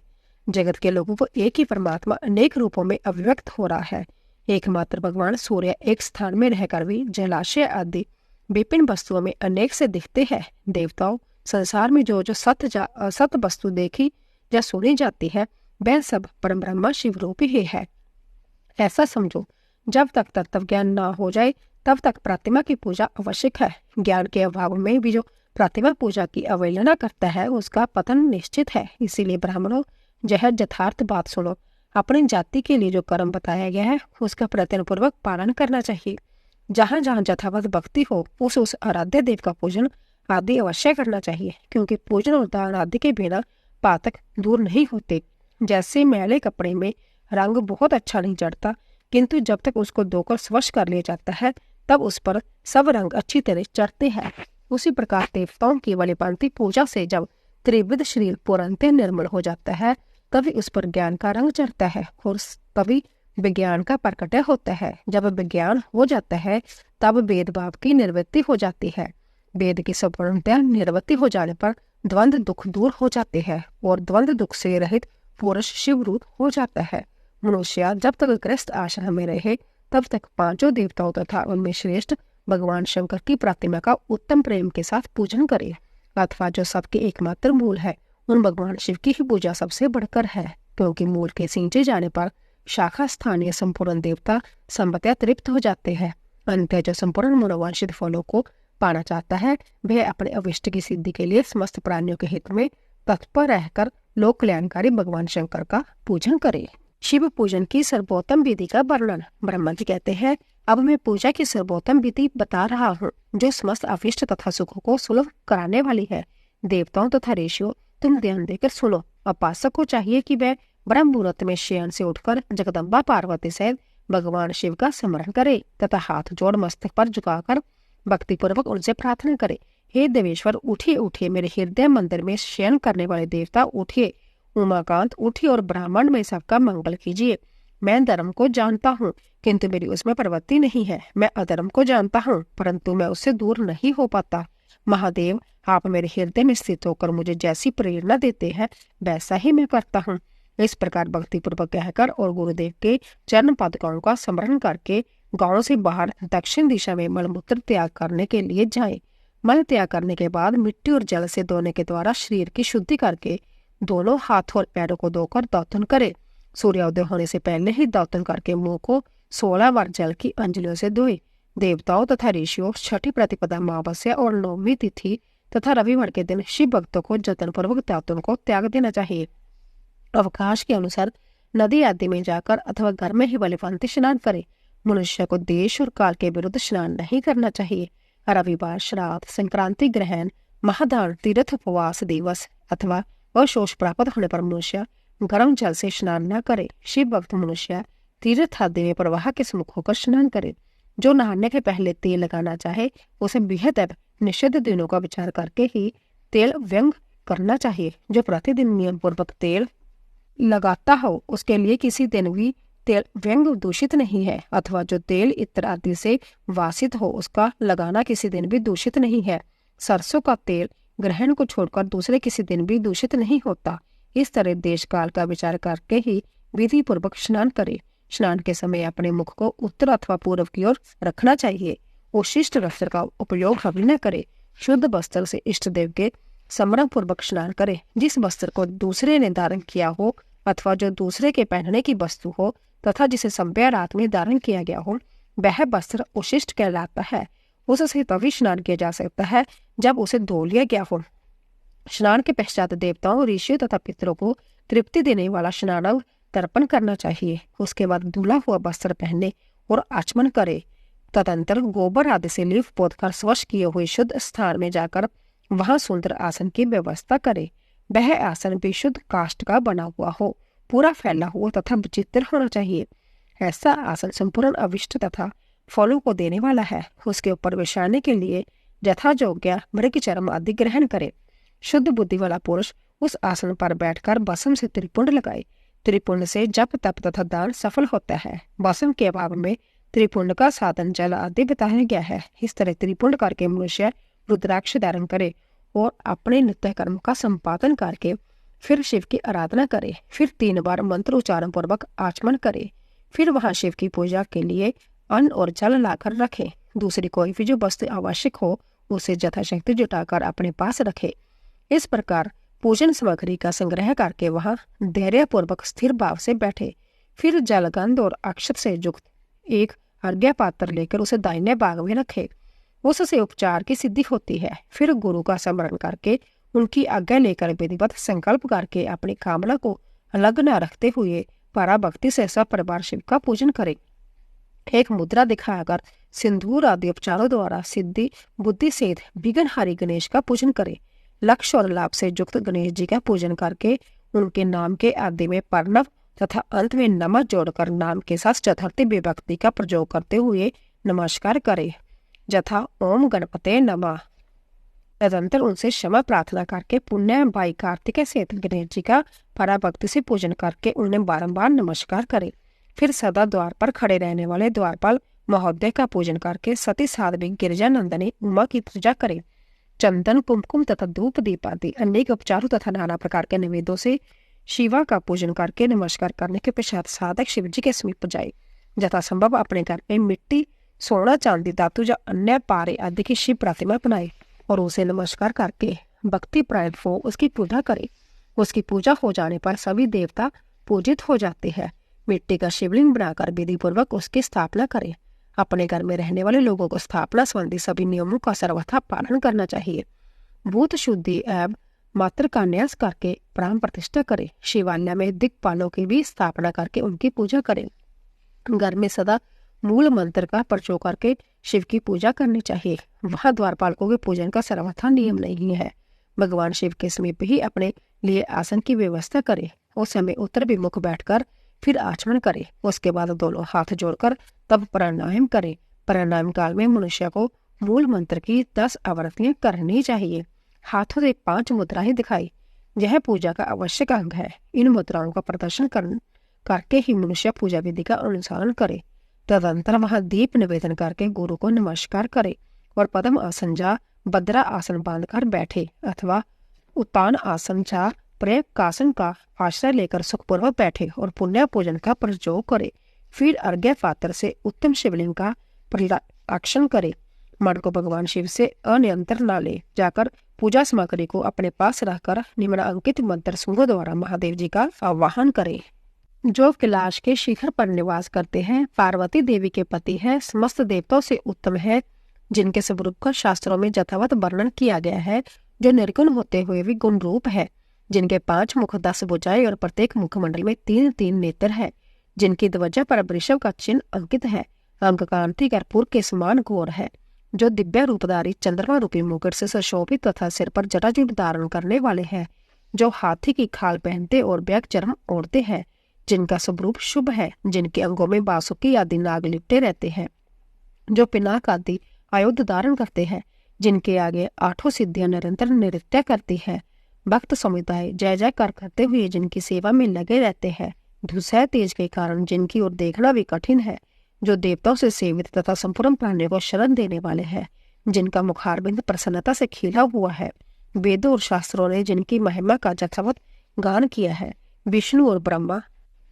जगत के लोगों को एक ही परमात्मा अनेक रूपों में अभिव्यक्त हो रहा है। एकमात्र भगवान सूर्य एक स्थान में रहकर भी जलाशय आदि विभिन्न वस्तुओं में अनेक से दिखते हैं। देवताओं, संसार में जो जो असत वस्तु देखी या सुनी जाती है, वह सब परम ब्रह्म शिव रूप ही है। ऐसा समझो, जब तक तत्व ज्ञान न हो जाए तब तक प्रतिमा की पूजा आवश्यक है। ज्ञान के अभाव में भी जो प्रतिमा पूजा की अवहेलना करता है, उसका पतन निश्चित है। इसीलिए ब्राह्मणों, यह यथार्थ बात सुनो। अपनी जाति के लिए जो कर्म बताया गया है, उसका प्रयत्नपूर्वक पालन करना चाहिए। जहाँ जहाँ यथावत भक्ति हो, उस आराध्य देव का पूजन आदि अवश्य करना चाहिए, क्योंकि पूजन और दान आदि के बिना पातक दूर नहीं होते। जैसे मैले कपड़े में रंग बहुत अच्छा नहीं चढ़ता, किंतु जब तक उसको धोकर स्वच्छ कर लिया जाता है, तब उस पर सब रंग अच्छी तरह चढ़ते हैं। उसी प्रकार देवताओं की वालीपांति पूजा से जब त्रिविध शरीर पूर्णतः निर्मल हो जाता है, तभी उस पर ज्ञान का रंग चढ़ता है और तभी विज्ञान का प्रकटय होता है। जब विज्ञान हो जाता है, तब भेदभाव की निवृत्ति हो जाती है। वेद की संपूर्णतः निवृत्ति हो जाने पर द्वंद्व दुख दूर हो जाते हैं और द्वंद्व दुख से रहित पुरुष शिवरूप हो जाता है। मनुष्य जब तक गृहस्थ आश्रम में रहे, तब तक पांचों देवताओं तथा उनमें श्रेष्ठ भगवान शंकर की प्रतिमा का उत्तम प्रेम के साथ पूजन करे, अथवा जो सबके एकमात्र मूल है, उन भगवान शिव की ही पूजा सबसे बढ़कर है, क्योंकि मूल के सींचे जाने पर शाखा स्थानीय संपूर्ण देवता संपत्तियां तृप्त हो जाते हैं। अंत जो संपूर्ण मनोवांछित फलों को पाना चाहता है, वह अपने अभिष्ट की सिद्धि के लिए समस्त प्राणियों के हित में तत्पर रहकर लोक कल्याणकारी भगवान शंकर का पूजन करे। शिव पूजन की सर्वोत्तम विधि का वर्णन। ब्रह्मा जी कहते हैं, अब मैं पूजा की सर्वोत्तम विधि बता रहा हूँ, जो समस्त अभिष्ट तथा सुखों को सुलभ कराने वाली है। देवताओं तथा ऋषियों, तुम ध्यान देकर सुनो। उपासक को चाहिए कि वह ब्रह्म मुहूर्त में शयन से उठकर जगदम्बा पार्वती सहित भगवान शिव का स्मरण करे तथा हाथ जोड़ मस्तक पर झुकाकर भक्ति पूर्वक उनसे प्रार्थना करे, हे देवेश्वर, उठिए उठिए, मेरे हृदय मंदिर में शयन करने वाले देवता उठिए। उमाकांत उठिए और ब्राह्मण में सबका मंगल कीजिए। मैं धर्म को जानता हूँ, किंतु मेरी उसमें प्रवृत्ति नहीं है। मैं अधर्म को जानता हूँ, परंतु मैं उससे दूर नहीं हो पाता। महादेव, आप मेरे हृदय में स्थित होकर मुझे जैसी प्रेरणा देते हैं, वैसा ही मैं करता हूँ। इस प्रकार भक्ति पूर्वक कहकर और गुरुदेव के चरण पादुकाओं का स्मरण करके गांव से बाहर दक्षिण दिशा में मलमूत्र त्याग करने के लिए जाएं। मल त्याग करने के बाद मिट्टी और जल से धोने के द्वारा शरीर की शुद्धि करके दोनों हाथों और पैरों को धोकर दातुन करे। सूर्योदय होने से पहले ही दातुन करके मुंह को 16 बार जल की अंजलियों से धोए। देवताओं तथा ऋषियों, छठी प्रतिपदा, अमावस्या और नवमी तिथि तथा रविवार के दिन शिव भक्तों को जतन पूर्वक दातुन को त्याग देना चाहिए। अवकाश के अनुसार नदी आदि में जाकर अथवा घर में ही बलिफांति स्नान करे। मनुष्य को देश और काल के विरुद्ध स्नान नहीं करना चाहिए। रविवार, श्राद्ध, संक्रांति, ग्रहण, महादान, तीर्थ, उपवास दिवस अथवा अशोष प्राप्त होने पर मनुष्य गर्म जल से स्नान न करे। शिव भक्त मनुष्य तीर्थ आदि में प्रवाह के सम्मुख होकर स्नान करे। जो नहाने के पहले तेल लगाना चाहे, उसे बेहद निषिद्ध दिनों का विचार करके ही तेल व्यंग करना चाहिए। जो प्रतिदिन नियम पूर्वक तेल लगाता हो, उसके लिए किसी दिन भी तेल व्यंग दूषित नहीं है, अथवा जो तेल इत्र आदि से वासित हो, उसका लगाना किसी दिन भी दूषित नहीं है। सरसों का तेल ग्रहण को छोड़कर दूसरे किसी दिन भी दूषित नहीं होता। इस तरह देश काल का विचार करके ही विधि पूर्वक स्नान करे। स्नान के समय अपने मुख को उत्तर अथवा पूर्व की ओर रखना चाहिए। उशिष्ट वस्त्र का उपयोग कभी न करे। शुद्ध वस्त्र से इष्ट देव के स्मरण पूर्वक स्नान करे। जिस वस्त्र को दूसरे ने धारण किया हो अथवा जो दूसरे के पहनने की वस्तु हो तथा जिसे संध्या रात में धारण किया गया हो, वह वस्त्र उशिष्ट कहलाता है। उससे तभी स्नान किया जा सकता है जब उसे धो लिया गया हो। स्नान के पश्चात देवताओं, ऋषियों तथा पितरों को तृप्ति देने वाला स्नान तर्पण करना चाहिए। उसके बाद धुला हुआ वस्त्र पहने और आचमन करे। तदंतर गोबर आदि से लीप पोत कर स्वच्छ किए हुए शुद्ध स्थान में जाकर वहां सुंदर आसन की व्यवस्था करे। वह आसन भी शुद्ध काष्ठ का बना हुआ हो, पूरा फैला हुआ तथा विचित्र होना चाहिए। ऐसा आसन संपूर्ण अविष्ट तथा फलों को देने वाला है। उसके ऊपर बिछाने के लिए यथा योग्य मृग चर्म आदि ग्रहण करे। शुद्ध बुद्धि वाला पुरुष उस आसन पर बैठकर भस्म से त्रिपुंड लगाए। त्रिपुंड से जप तप तथा दान सफल होता है। वसंत के अभाव में त्रिपुंड का साधन जल आदि बताया गया है। इस तरह त्रिपुंड करके मनुष्य रुद्राक्ष धारण करे और अपने नित्य कर्म का संपादन करके फिर शिव की आराधना करे। फिर 3 बार मंत्र उच्चारण पूर्वक आचमन करे। फिर वहां शिव की पूजा के लिए अन्न और जल लाकर रखे। दूसरी कोई भी जो वस्तु आवश्यक हो उसे यथाशक्ति जुटाकर अपने पास रखे। इस प्रकार पूजन सामग्री का संग्रह करके वहां धैर्य पूर्वक स्थिर भाव से बैठे। फिर जलगंध और अक्षत से युक्त एक अर्घ्य पात्र लेकर उसे दाहिने भाग में रखे। उससे उपचार की सिद्धि होती है। फिर गुरु का स्मरण करके उनकी आज्ञा लेकर विधिवत संकल्प करके अपनी कामना को अलग न रखते हुए पराभक्ति से सब परिवार शिव का पूजन करे। एक मुद्रा दिखाकर सिंदूर आदि उपचारों द्वारा सिद्धि बुद्धि सहित विघ्नहारी गणेश का पूजन करे। लक्ष्य और लाभ से युक्त गणेश जी का पूजन करके उनके नाम के आदि में प्रणव तथा अंत में नमः जोड़कर नाम के साथ चतुर्थी विभक्ति का प्रयोग करते हुए नमस्कार करे, यथा ओम गणपते नमः। तदंतर उनसे क्षमा प्रार्थना करके पुण्य भाई कार्तिक सहित गणेश जी का पराभक्ति से पूजन करके उन्हें बारंबार नमस्कार करे। फिर सदा द्वार पर खड़े रहने वाले द्वारपाल महोदय का पूजन करके सती साध्वी गिरिजा नंदनी उमा की पूजा करे। चंदन कुमकुम तथा धूप दीप आदि अनेक उपचारों तथा नाना प्रकार के निवेदों से शिवा का पूजन करके नमस्कार करने के पश्चात साधक शिव जी के समीप जाए। यथासंभव अपने घर में मिट्टी, सोना, चांदी, धातु या अन्य पारे आदि की शिव प्रतिमा बनाए और उसे नमस्कार करके भक्ति प्रायण हो उसकी पूजा करे। उसकी पूजा हो जाने पर सभी देवता पूजित हो जाते हैं। मिट्टी का शिवलिंग बनाकर विधि पूर्वक उसकी स्थापना करे। अपने घर में रहने वाले लोगों को स्थापना संबंधी सभी नियमों का सर्वथा पालन करना चाहिए। भूत शुद्धि एवं मात्र का न्यास करके प्राण प्रतिष्ठा करे। शिवालय में दिक्पालों की भी स्थापना करके उनकी पूजा करे। घर में सदा मूल मंत्र का प्रयोग करके शिव की पूजा करनी चाहिए। वहां द्वारपालकों के पूजन का सर्वथा नियम नहीं है। भगवान शिव के समीप ही अपने लिए आसन की व्यवस्था करे। उस समय उत्तर विमुख बैठकर फिर आचमन करे। उसके बाद दोनों हाथ जोड़कर तब प्राणायाम करे। प्राणायाम काल में मनुष्य को मूल मंत्र की 10 आवृत्तियां करनी चाहिए। हाथों से 5 मुद्राएं दिखाई। यह पूजा का आवश्यक अंग है। इन मुद्राओं का प्रदर्शन करके ही मनुष्य पूजा विधि का अनुसरण करे। तदंतर वहां दीप निवेदन करके गुरु को नमस्कार करे और पद्म आसन जा भद्रा आसन बांधकर बैठे अथवा उत्तान आसन जा प्रयकासन का आश्रय लेकर सुखपूर्वक बैठे और पुण्य पूजन का प्रयोग करे। फिर अर्घ्य पात्र से उत्तम शिवलिंग का प्रदक्षिण करे। मन को भगवान शिव से अनियंत्रण न ले जाकर पूजा सामग्री को अपने पास रखकर निम्नांकित मंत्र समूह द्वारा महादेव जी का आवाहन करे। जो कैलाश के शिखर पर निवास करते हैं, पार्वती देवी के पति हैं, समस्त देवताओं से उत्तम है, जिनके स्वरूप का शास्त्रों में यथावत वर्णन किया गया है, जो निर्गुण होते हुए भी गुण रूप है, जिनके 5 मुख 10 भुजाएं और प्रत्येक मुखमंडल में 3-3 नेत्र है, जिनकी ध्वजा पर वृषभ का चिन्ह अंकित है, अंग कांति कर्पूर के समान घोर है, जो दिव्य रूपधारी चंद्रमा रूपी मुकुट से सुशोभित तथा सिर पर जटाजूट धारण करने वाले हैं, जो हाथी की खाल पहनते और बैग चर्म ओढ़ते हैं, जिनका स्वरूप शुभ है, जिनके अंगों में बासुकी आदि नाग लिपटे रहते हैं, जो पिनाक आदि आयुध धारण करते हैं, जिनके आगे 8 सिद्धियां निरंतर नृत्य करती हैं, भक्त समुदाय जय जयकार करते हुए जिनकी सेवा में लगे रहते हैं, धूसर तेज के कारण जिनकी ओर देखना भी कठिन है, जो देवताओं से सेवित तथा संपूर्ण प्राणियों को शरण देने वाले हैं, जिनका मुखारबिंद प्रसन्नता से खिला हुआ है, वेदों और शास्त्रों ने जिनकी महिमा का यथावत गान किया है, विष्णु और ब्रह्मा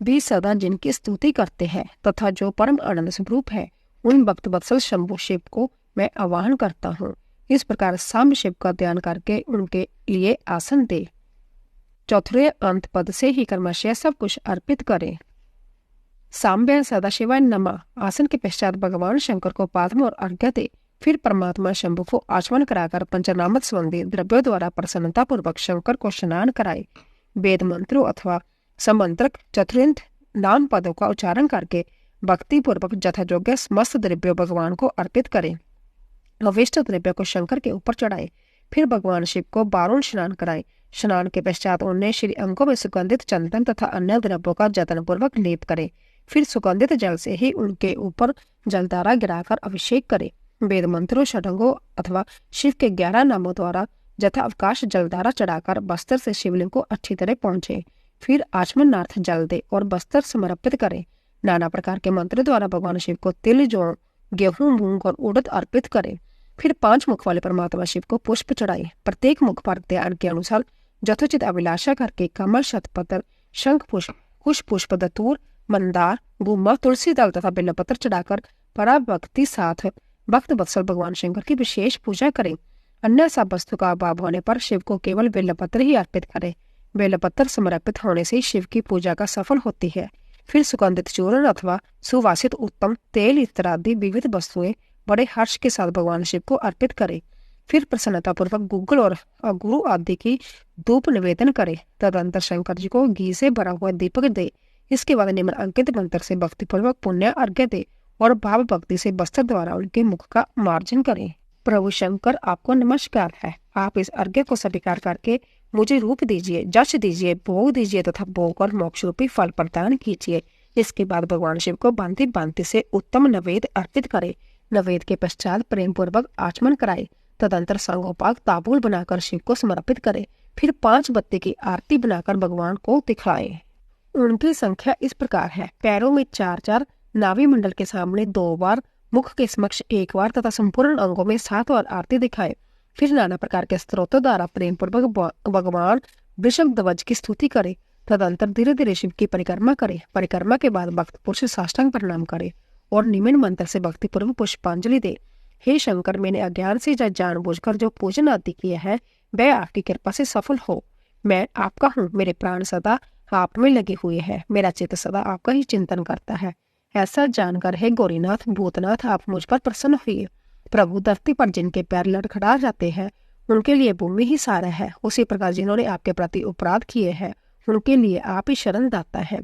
भी सदा जिनकी स्तुति करते हैं तथा जो परम आनंद स्वरूप है, उन भक्त वत्सल शंभु शिव को मैं आवाहन करता हूँ। इस प्रकार साम्ब शिव का ध्यान करके उनके लिए आसन दे। चौथे अंत पद से ही कर्मशय सब कुछ अर्पित करें। साम्य सदाशिवाय नमः आसन के पश्चात भगवान शंकर को पाद्म और अर्घ्य दे। फिर परमात्मा शंभु को आचमन कराकर पंचनामत संबंधी द्रव्यों द्वारा प्रसन्नता पूर्वक शंकर को स्नान कराए। वेद मंत्रों अथवा समंत्रक चतुर्थ नाम पदों का उच्चारण करके भक्ति पूर्वक यथायोग्य समस्त द्रव्यों भगवान को अर्पित करें। अविष्ट द्रव्य को शंकर के ऊपर चढ़ाए। फिर भगवान शिव को बारुण स्नान कराए। स्नान के पश्चात उन्हें श्री अंगों में सुगंधित चंदन तथा अन्य द्रव्यों का जतन पूर्वक लेप करे। फिर सुगंधित जल से ही उनके ऊपर जलधारा गिराकर अभिषेक करे। वेद मंत्रों षडंगों अथवा शिव के 11 नामों द्वारा यथा अवकाश जलधारा चढ़ाकर बस्तर से शिवलिंग को अच्छी तरह पहुंचे। फिर आचमनार्थ जल दे और वस्त्र समर्पित करे। नाना प्रकार के मंत्र द्वारा भगवान शिव को तिल, जौ, गेहूं, मूंग और उड़द अर्पित करे। फिर 5 मुख वाले परमात्मा शिव को पुष्प चढ़ाए। प्रत्येक मुख पर ध्यान के अनुसार यथोचित अभिलाषा करके कमल, शतपत्र, शंख पुष्प, कुश पुष्प, दतूर, मंदार, गुम्मा, तुलसी दल तथा बेलपत्र चढ़ाकर पराभक्ति साथ भक्त वत्सल भगवान शंकर की विशेष पूजा करें। अन्य सब वस्तु का अभाव होने पर शिव को केवल बेलपत्र ही अर्पित करें। बेलपत्र समर्पित होने से शिव की पूजा का सफल होती है। फिर सुगंधित चूर्ण अथवा सुवासित उत्तम तेल इत्यादि विविध वस्तुएं बड़े हर्ष के साथ भगवान शिव को अर्पित करें। फिर प्रसन्नता पूर्वक गुग्गल और गुरु आदि की धूप निवेदन करे। तदंतर शंकर जी को घी से भरा हुआ दीपक दे। इसके बाद निम्न अंकित मंत्र से भक्तिपूर्वक पुण्य अर्घ्य दे और भाव भक्ति से वस्त्र द्वारा उनके मुख का मार्जन करें। प्रभु शंकर, आपको नमस्कार है। आप इस अर्घ्य को स्वीकार करके मुझे रूप दीजिए, जश दीजिए, भोग दीजिए तथा भोग और मोक्ष रूपी फल प्रदान कीजिए। इसके बाद भगवान शिव को बांति बांति से उत्तम नवेद अर्पित करे। नवेद के पश्चात प्रेम पूर्वक आचमन कराए। तदंतर संगोपाक ताबूल बनाकर शिव को समर्पित करे। फिर 5 बत्ती की आरती बनाकर भगवान को दिखाए। उनकी संख्या इस प्रकार है: पैरों में 4-4, नाभि मंडल के सामने 2 बार, मुख के समक्ष 1 बार तथा संपूर्ण अंगों में 7 बार आरती दिखाए। फिर नाना प्रकार के स्तोत्रों द्वारा प्रेम पूर्वक भगवान वृषभ ध्वज की स्तुति करे। तदंतर धीरे धीरे शिव की परिक्रमा करे। परिक्रमा के बाद भक्त पुरुष साष्टांग प्रणाम करे और निम्न मंत्र से भक्ति पूर्वक पुष्पांजलि दे। हे शंकर, मैंने अज्ञान से जानबूझकर जो पूजन आदि किया है वह आपकी कृपा से सफल हो। मैं आपका हूँ, मेरे प्राण सदा आप में लगे हुए हैं, मेरा चित्त सदा आपका ही चिंतन करता है। ऐसा जानकर हे गौरीनाथ, भूतनाथ, आप मुझ पर प्रसन्न हुए। प्रभु, धरती पर जिनके पैर लड़खड़ा जाते हैं उनके लिए भूमि ही सारा है। उसी प्रकार जिन्होंने आपके प्रति अपराध किए हैं उनके लिए आप ही शरण दाता है।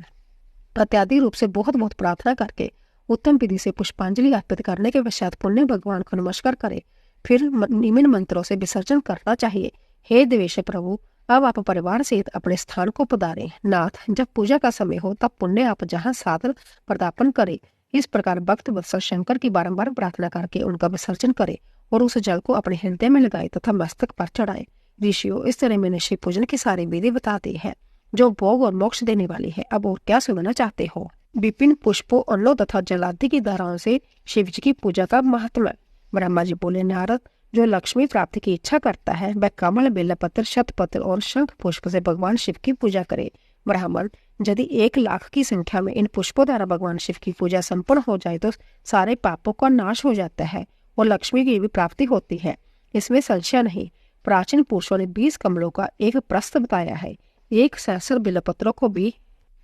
इत्यादि रूप से बहुत बहुत प्रार्थना करके उत्तम विधि से पुष्पांजलि अर्पित करने के पश्चात पुण्य भगवान को नमस्कार करे। फिर निम्न मंत्रों से विसर्जन करना चाहिए। हे देवेश प्रभु, अब आप परिवार सहित अपने स्थान को पधारें। नाथ, जब पूजा का समय हो तब पुण्य आप जहाँ सादर प्रदापन करे। इस प्रकार भक्त वत्सल शंकर की बारंबार प्रार्थना करके उनका विसर्जन करे और उस जल को अपने हृदय में लगाए तथा मस्तक पर चढ़ाए। ऋषियों, इस तरह मैंने शिव पूजन की सारी विधि बता दी है जो भोग और मोक्ष देने वाली है। अब और क्या सुनना चाहते हो? विपिन पुष्पों, अन्नों तथा जलादि की धाराओं से शिव जी की पूजा का महात्म्य। ब्रह्मा जी बोले, नारद, जो लक्ष्मी प्राप्ति की इच्छा करता है वह कमल, बेलपत्र, शतपत्र और शंख पुष्प से भगवान शिव की पूजा करे। ब्राह्मण, यदि 1 लाख की संख्या में इन पुष्पों द्वारा भगवान शिव की पूजा संपन्न हो जाए तो सारे पापों का नाश हो जाता है और लक्ष्मी की भी प्राप्ति होती है, इसमें संशय नहीं। प्राचीन पुरुषों ने 20 कमलों का एक प्रस्थ बताया है। 1 सहस्र बेलपत्रों को भी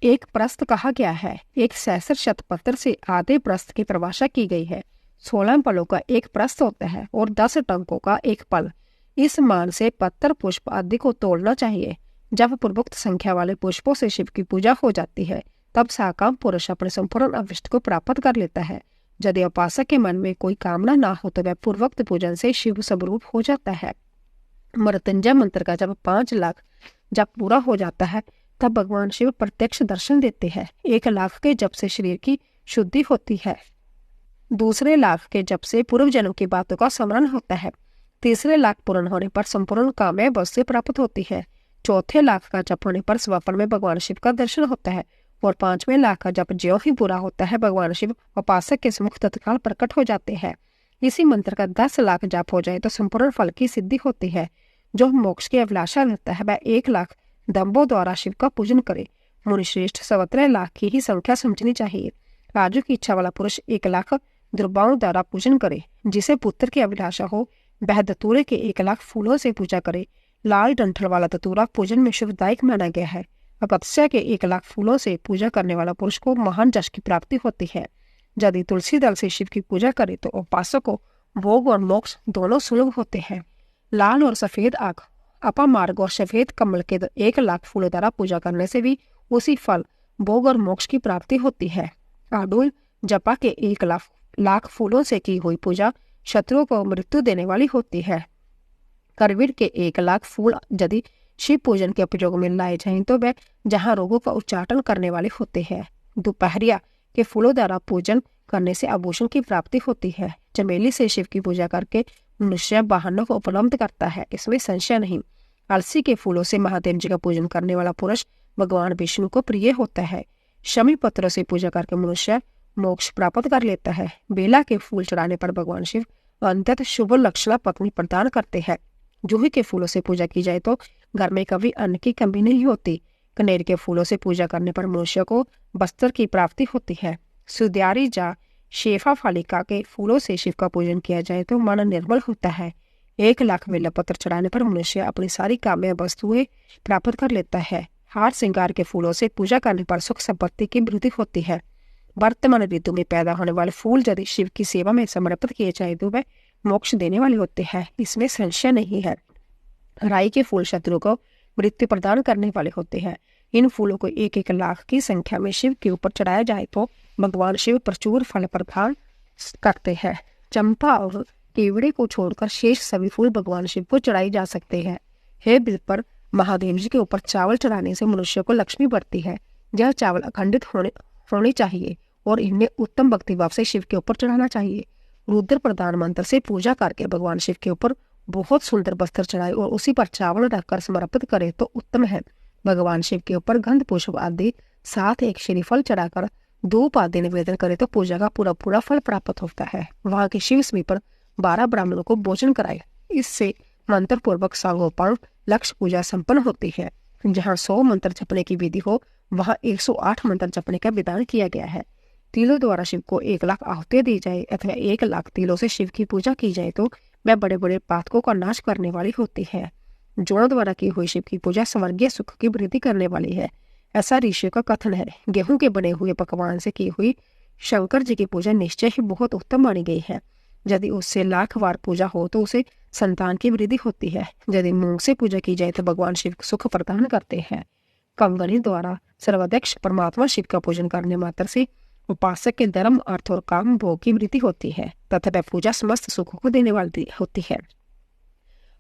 एक प्रस्थ कहा गया है। 1 सहस्र शतपत्र से आधे प्रस्थ की परिभाषा की गई है। 16 पलों का एक प्रस्थ होता है और 10 टंकों का एक पल। इस मान से पत्थर, पुष्प आदि को तोड़ना चाहिए। जब पूर्वोक्त संख्या वाले पुष्पों से शिव की पूजा हो जाती है तब साकाम पुरुष अपने संपूर्ण अभिष्ट को प्राप्त कर लेता है। यदि उपासक के मन में कोई कामना ना हो तो वह पूर्वोक्त पूजन से शिव स्वरूप हो जाता है। मृत्युंजय मंत्र का जब 5 लाख जब पूरा हो जाता है तब भगवान शिव प्रत्यक्ष दर्शन देते हैं। 1 लाख के जप से शरीर की शुद्धि होती है। 2 लाख के जप से पूर्व जन्म की बातों का स्मरण होता है। 3 लाख पूर्ण होने पर संपूर्ण कामय वस्तु प्राप्त होती है। 4 लाख का जप होने पर स्वप्न में भगवान शिव का दर्शन होता है और 5वें लाख का जप ज्यों ही पूरा होता है भगवान शिव उपासक के सम्मुख तत्काल प्रकट हो जाते हैं। इसी मंत्र का 10 लाख जप हो जाए तो संपूर्ण फल की सिद्धि होती है। जो मोक्ष की अभिलाषा रहता है वह 1 लाख दम्भों द्वारा शिव का पूजन करे। मुनिश्रेष्ठ 17 लाख की ही संख्या समझनी चाहिए। राजू की इच्छा वाला पुरुष 1 लाख दुर्बाओं द्वारा पूजन करे। जिसे पुत्र की अभिलाषा हो वह दतूरे के 1 लाख फूलों से पूजा करे। लाल डंठल वाला दतूरा पूजन में शुभदायक माना गया है। अगत्या के 1 लाख फूलों से पूजा करने वाला पुरुष को महान यश की प्राप्ति होती है। यदि तुलसी दल से शिव की पूजा करे तो उपासक को भोग और मोक्ष दोनों सुलभ होते हैं। लाल और सफेद आंख, अपामार्ग और सफेद कमल के 1 लाख फूलों द्वारा पूजा करने से भी उसी फल भोग और मोक्ष की प्राप्ति होती है। आडुल जपा के 1 लाख फूलों से की हुई पूजा शत्रुओं को मृत्यु देने वाली होती है। करवीर के 1 लाख फूल यदि शिव पूजन के उपयोग में लाए जाएं तो वह जहां रोगों का उच्चाटन करने वाले होते हैं। दोपहरिया के फूलों द्वारा पूजन करने से आभूषण की प्राप्ति होती है। चमेली से शिव की पूजा करके मनुष्य वाहनों को उपलब्ध करता है, इसमें संशय नहीं। अलसी के फूलों से महादेव जी का पूजन करने वाला पुरुष भगवान विष्णु को प्रिय होता है। शमी पत्रों से पूजा करके मनुष्य मोक्ष प्राप्त कर लेता है। बेला के फूल चढ़ाने पर भगवान शिव अंततः शुभ लक्षणा पत्नी प्रदान करते हैं। जूही के फूलों से पूजा की जाए तो घर में कभी अन्न की कमी नहीं होती। कनेर के फूलों से पूजा करने पर मनुष्य को वस्त्र की प्राप्ति होती है। सुद्यारी जा शेफा फालिका के फूलों से शिव का पूजन किया जाए तो मन निर्मल होता है। 1,00,000 बेलपत्र चढ़ाने पर मनुष्य अपनी सारी काम्य वस्तुएं प्राप्त कर लेता है। हार श्रृंगार के फूलों से पूजा करने पर सुख संपत्ति की वृद्धि होती है। वर्तमान ऋतु में पैदा होने वाले फूल यदि शिव की सेवा में समर्पित किए जाए तो वह मोक्ष देने वाले होते हैं, इसमें संशय नहीं है। राई के फूल शत्रु को मृत्यु प्रदान करने वाले होते हैं। इन फूलों को 1-1 लाख की संख्या में शिव के ऊपर चढ़ाया जाए तो भगवान शिव प्रचुर फल प्रदान करते हैं। चंपा और केवड़े को छोड़कर शेष सभी फूल भगवान शिव को चढ़ाई जा सकते हैं। हे बिल पर महादेव जी के ऊपर चावल चढ़ाने से मनुष्य को लक्ष्मी बढ़ती है। यह चावल अखंडित होने चाहिए और इन्हें उत्तम भक्ति भाव से शिव के ऊपर चढ़ाना चाहिए। रुद्र प्रदान मंत्र से पूजा करके भगवान शिव के ऊपर बहुत सुंदर वस्त्र चढ़ाए और उसी पर चावल रखकर समर्पित करे तो उत्तम है। भगवान शिव के ऊपर गंध पुष्प आदि साथ एक श्रीफल चढ़ाकर धूप आदि निवेदन करे तो पूजा का पूरा पूरा फल प्राप्त होता है। वहां के शिव समीप पर 12 ब्राह्मणों को भोजन कराए। इससे मंत्र पूर्वक सांगोपांग लक्ष्य पूजा संपन्न होती है। जहाँ 100 मंत्र जपने की विधि हो वहाँ 108 मंत्र जपने का विधान किया गया है। तिलों द्वारा शिव को 1,00,000 आहुतियां दी जाए अथवा 1,00,000 तिलों से शिव की पूजा की जाए तो वह बड़े बड़े पातकों का नाश करने वाली होती है। जोड़ों द्वारा की हुई शिव की पूजा स्वर्गीय सुख की वृद्धि करने वाली है, ऐसा ऋषियों का कथन है। गेहूं के बने हुए पकवान से की हुई शंकर जी की पूजा निश्चय ही बहुत उत्तम मानी गई है। यदि उससे 1,00,000 बार पूजा हो तो उसे संतान की वृद्धि होती है। यदि मूंग से पूजा की जाए तो भगवान शिव सुख प्रदान करते हैं। कंगनी द्वारा सर्वाध्यक्ष परमात्मा शिव का पूजन करने मात्र से उपासक के धर्म अर्थ और काम भोग की वृद्धि होती है तथा वह पूजा समस्त सुखों को देने वाली होती है।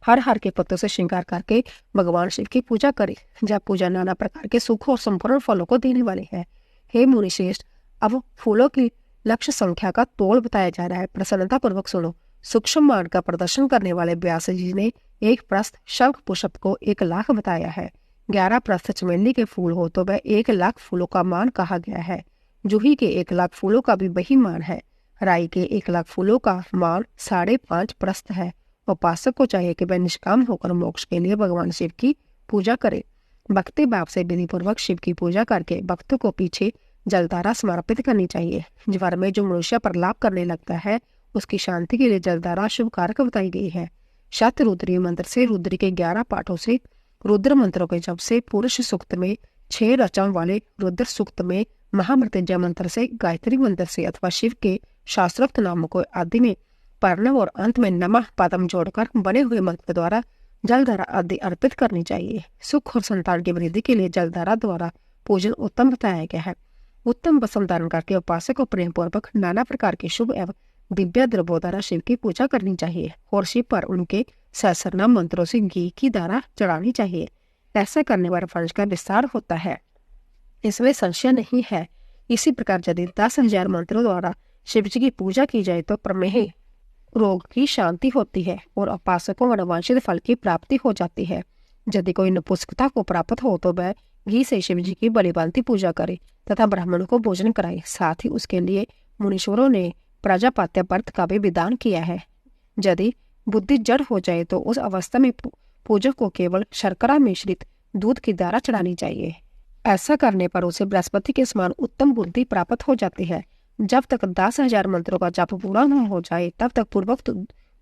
हर हर के पत्तों से श्रृंगार करके भगवान शिव की पूजा करे। जब पूजा नाना प्रकार के सुखों और संपूर्ण फलों को देने वाली है। हे मुनि श्रेष्ठ, अब फूलों की लक्ष्य संख्या का तोल बताया जा रहा है, प्रसन्नता पूर्वक सुनो। सूक्ष्म मान का प्रदर्शन करने वाले व्यास जी ने एक प्रस्थ शंख पुष्प को 1,00,000 बताया है। 11 प्रस्थ चमेली के फूल हो तो वह 1,00,000 फूलों का मान कहा गया है। जूही के 1,00,000 फूलों का भी वही मान है। राई के 1,00,000 फूलों का मान 5.5 प्रस्थ है। उपासक को चाहिए कि वह निष्काम होकर मोक्ष के लिए भगवान शिव की पूजा करे। भक्ति भाव से विधि पूर्वक शिव की पूजा करके भक्तों को पीछे जलधारा समर्पित करनी चाहिए। ज्वर में जो मनुष्य प्रलाप करने लगता है उसकी शांति के लिए जलधारा शुभ कारक बताई गई है। शत रुद्री मंत्र से रुद्र के 11 पाठों से रुद्र मंत्रों के जप से पुरुष सूक्त में 6 रचाओं वाले रुद्र सूक्त में महामृत्युंजय मंत्र से गायत्री मंत्र से अथवा शिव के शास्त्रोक्त नामों को आदि में प्रणव और अंत में नमः पदम जोड़कर बने हुए मंत्र द्वारा जलधारा आदि अर्पित करनी चाहिए। सुख और संतान की वृद्धि के लिए जलधारा द्वारा पूजन उत्तम बताया गया है। उत्तम वस्त्र धारण करके उपासक को प्रेम पूर्वक नाना प्रकार के शुभ एवं दिव्य द्रव्यों द्वारा शिव की पूजा करनी चाहिए और शिव पर उनके सहस्रनाम मंत्रों से घी की धारा चढ़ानी चाहिए। ऐसा करने पर वंश का विस्तार होता है, इसमें संशय नहीं है। इसी प्रकार यदि 10,000 मंत्रों द्वारा शिव जी की पूजा की जाए तो प्रमेह रोग की शांति होती है और उपासकों अनवांछित फल की प्राप्ति हो जाती है। यदि कोई नपुंसकता को प्राप्त हो तो वह घी से शिव जी की बलिभांति पूजा करे तथा ब्राह्मणों को भोजन कराए। साथ ही उसके लिए मुनीश्वरों ने प्रजापात्य व्रत का भी विधान किया है। यदि बुद्धि जड़ हो जाए तो उस अवस्था में पूजक को केवल शर्करा मिश्रित दूध की धारा चढ़ानी चाहिए। ऐसा करने पर उसे बृहस्पति के समान उत्तम बुद्धि प्राप्त हो जाती है। जब तक 10,000 मंत्रों का जाप पूरा न हो जाए तब तक पूर्वोक्त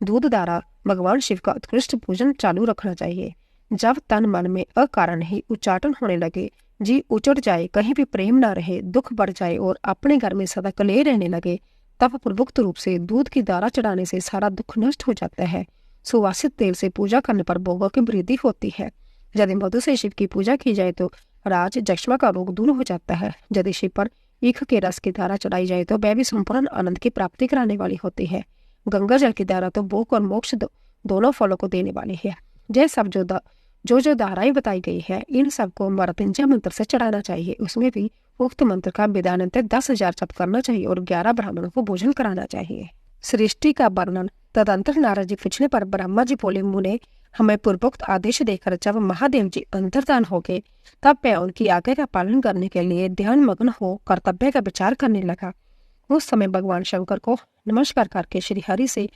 दूध द्वारा भगवान शिव का उत्कृष्ट पूजन चालू रखना चाहिए। जब तन मन में अकारण ही उच्चाटन होने लगे, जी उचट जाए, कहीं भी प्रेम न रहे, दुख बढ़ जाए और अपने घर में सदा कले रहने लगे, तब पूर्वोक्त रूप से दूध की धारा चढ़ाने से सारा दुख नष्ट हो जाता है। सुवासित तेल से पूजा करने पर भोगों की वृद्धि होती है। यदि मधु से शिव की पूजा की जाए तो राज जक्ष्मा का रोग दूर हो जाता है। यदि शिव पर ईख के रस की धारा चढ़ाई जाए तो वह भी संपूर्ण आनंद की प्राप्ति कराने वाली होती है। गंगा जल की धारा तो भोग और मोक्ष दोनों फलों को देने वाली है। यह सब जो धाराएं बताई गई है इन सबको मृत्युंजय मंत्र से चढ़ाना चाहिए। उसमें भी उक्त मंत्र का विधानंतर 10,000 जप करना चाहिए और 11 ब्राह्मणों को भोजन कराना चाहिए। सृष्टि का वर्णन तदंतर नारद जी पूछने पर ब्रह्मा जी बोले, मुने हमें पूर्वोक्त आदेश देकर जब महादेव जी अंतर्धान हो गए, तब मैं उनकी आज्ञा का पालन करने के लिए ध्यान मग्न हो कर्तव्य का विचार करने लगा। उस समय भगवान शंकर को नमस्कार करके श्री हरि से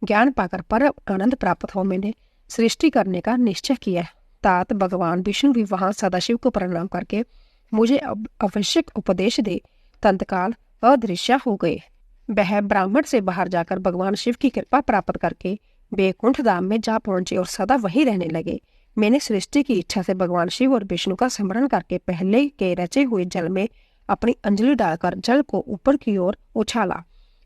ज्ञान पाकर परम आनंद प्राप्त हो मैंने सृष्टि करने का निश्चय किया। तात भगवान विष्णु भी वहां सदाशिव को प्रणाम करके मुझे आवश्यक उपदेश दे तत्काल अदृश्य हो गए। वह ब्राह्मण से बाहर जाकर भगवान शिव की कृपा प्राप्त करके बैकुंठ धाम में जा पहुंचे और सदा वहीं रहने लगे। मैंने सृष्टि की इच्छा से भगवान शिव और विष्णु का स्मरण करके पहले के रचे हुए जल में अपनी अंजलि डालकर जल को ऊपर की ओर उछाला।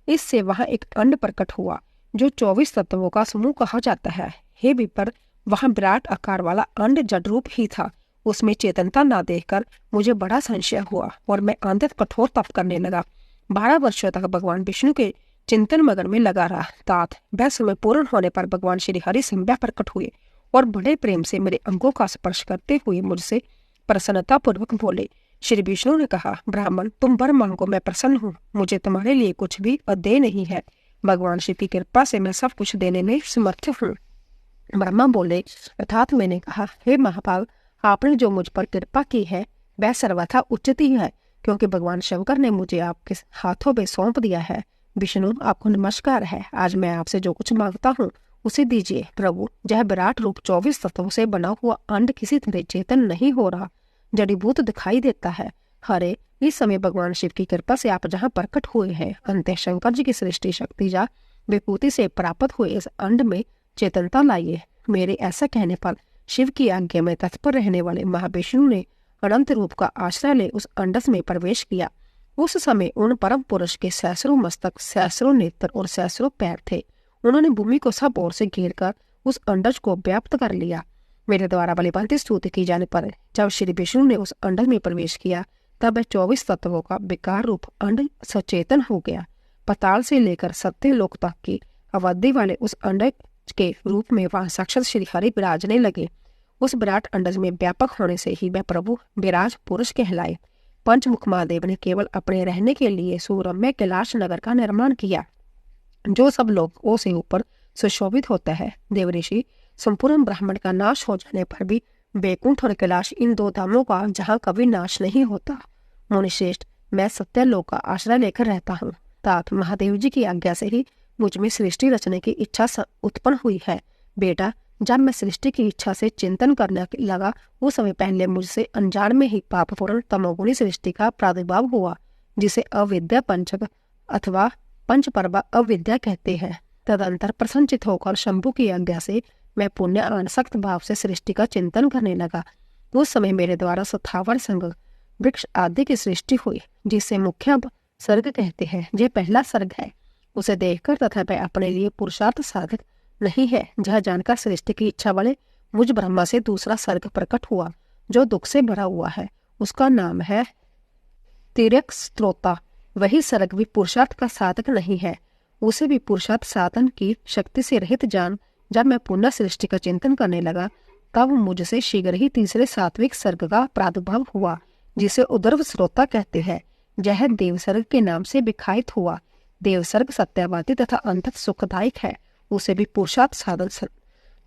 इससे वहां एक अंड प्रकट हुआ जो 24 तत्वों का समूह कहा जाता है। हे विपर, वहां विराट आकार वाला अंड जड़ रूप ही था। उसमें चेतनता न देखकर मुझे बड़ा संशय हुआ और मैं अंततः कठोर तप करने लगा। 12 वर्षों तक भगवान विष्णु के चिंतन मगन में लगा रहा। तात वह समय पूर्ण होने पर भगवान श्री हरि संज्ञा प्रकट हुए और बड़े प्रेम से मेरे अंगों का स्पर्श करते हुए मुझसे प्रसन्नता पूर्वक बोले। श्री विष्णु ने कहा, ब्राह्मण, तुम वर मांगो, मैं प्रसन्न हूँ। मुझे तुम्हारे लिए कुछ भी अदेय नहीं है। भगवान शिव की कृपा से मैं सब कुछ देने में समर्थ हूँ। ब्रह्मा बोले, अर्थात मैंने कहा, हे महाभाग, आपने जो मुझ पर कृपा की है वह सर्वथा उचित ही है, क्योंकि भगवान शंकर ने मुझे आपके हाथों में सौंप दिया है। विष्णु, आपको नमस्कार है। आज मैं आपसे जो कुछ मांगता हूँ उसे दीजिए। प्रभु, यह विराट रूप 24 तत्वों से बना हुआ अंड किसी तरह चेतन नहीं हो रहा, जड़ीभूत दिखाई देता है। हरे, इस समय भगवान शिव की कृपा से आप जहाँ प्रकट हुए हैं, अंत शंकर जी की सृष्टि शक्ति जा विभूति से प्राप्त हुए इस अंड में चेतनता लाइए। मेरे ऐसा कहने पर शिव की आज्ञा में तत्पर रहने वाले महाविष्णु ने अनंत रूप का आश्रय ले उस अंडस में प्रवेश किया। उस समय उन परम पुरुष के सहस्रों मस्तक, सहस्रों नेत्र और सहस्रों पैर थे। उन्होंने भूमि को सब ओर से घेर कर उस अंडज को व्याप्त कर लिया। मेरे द्वारा बलिभांति स्तुति की जाने पर जब श्री विष्णु ने उस अंडज में प्रवेश किया, तब वह 24 तत्वों का विकार रूप अंड सचेतन हो गया। पाताल से लेकर सत्य लोक तक की अवधि वाले उस अंडज के रूप में वहां साक्षात श्री हरि विराजने लगे। उस विराट अंडज में व्यापक होने से ही वह प्रभु विराज पुरुष कहलाए। पंचमुख महादेव ने केवल अपने रहने के लिए सुरम्य कैलाश नगर का निर्माण किया, जो सब लोगों से ऊपर सुशोभित होता है। देवऋषि, संपूर्ण ब्राह्मण का नाश हो जाने पर भी बैकुंठ और कैलाश, इन 2 धामों का जहाँ कभी नाश नहीं होता। मुनिश्रेष्ठ, मैं सत्यलोक का आश्रय लेकर रहता हूँ। तात महादेव जी की आज्ञा से ही मुझ में सृष्टि रचने की इच्छा उत्पन्न हुई है। बेटा, जब मैं सृष्टि की इच्छा से चिंतन करने लगा, उस समय पहले मुझसे अनजान में ही पापपूर्ण तमोगुणी सृष्टि का प्रादुर्भाव हुआ, जिसे अविद्या पंचक अथवा पंचपर्वा अविद्या कहते हैं। तदंतर प्रसन्नचित होकर शंभु की आज्ञा से मैं पुण्य आसक्त भाव से सृष्टि का चिंतन करने लगा। उस समय मेरे द्वारा स्थावर संग, वृक्ष आदि की सृष्टि हुई, जिसे मुख्य सर्ग कहते हैं। यह पहला सर्ग है। उसे देखकर तथा मैं अपने लिए पुरुषार्थ साधक नहीं है, जह जानकर सृष्टि की इच्छा वाले मुझ ब्रह्मा से दूसरा सर्ग प्रकट हुआ, जो दुख से भरा हुआ है। उसका नाम है तिर्यक स्त्रोता। वही सर्ग भी पुरुषार्थ का साधक नहीं है। उसे भी पुरुषार्थ साधन की शक्ति से रहित जान जब मैं पुनः सृष्टि का चिंतन करने लगा, तब मुझसे शीघ्र ही तीसरे सात्विक सर्ग का प्रादुर्भाव हुआ, जिसे उदर्व स्रोता कहते हैं। यह देवसर्ग के नाम से विख्यात हुआ। देवसर्ग सत्यवादी तथा अंततः सुखदायक है। उसे भी पुरुषार्थ साधन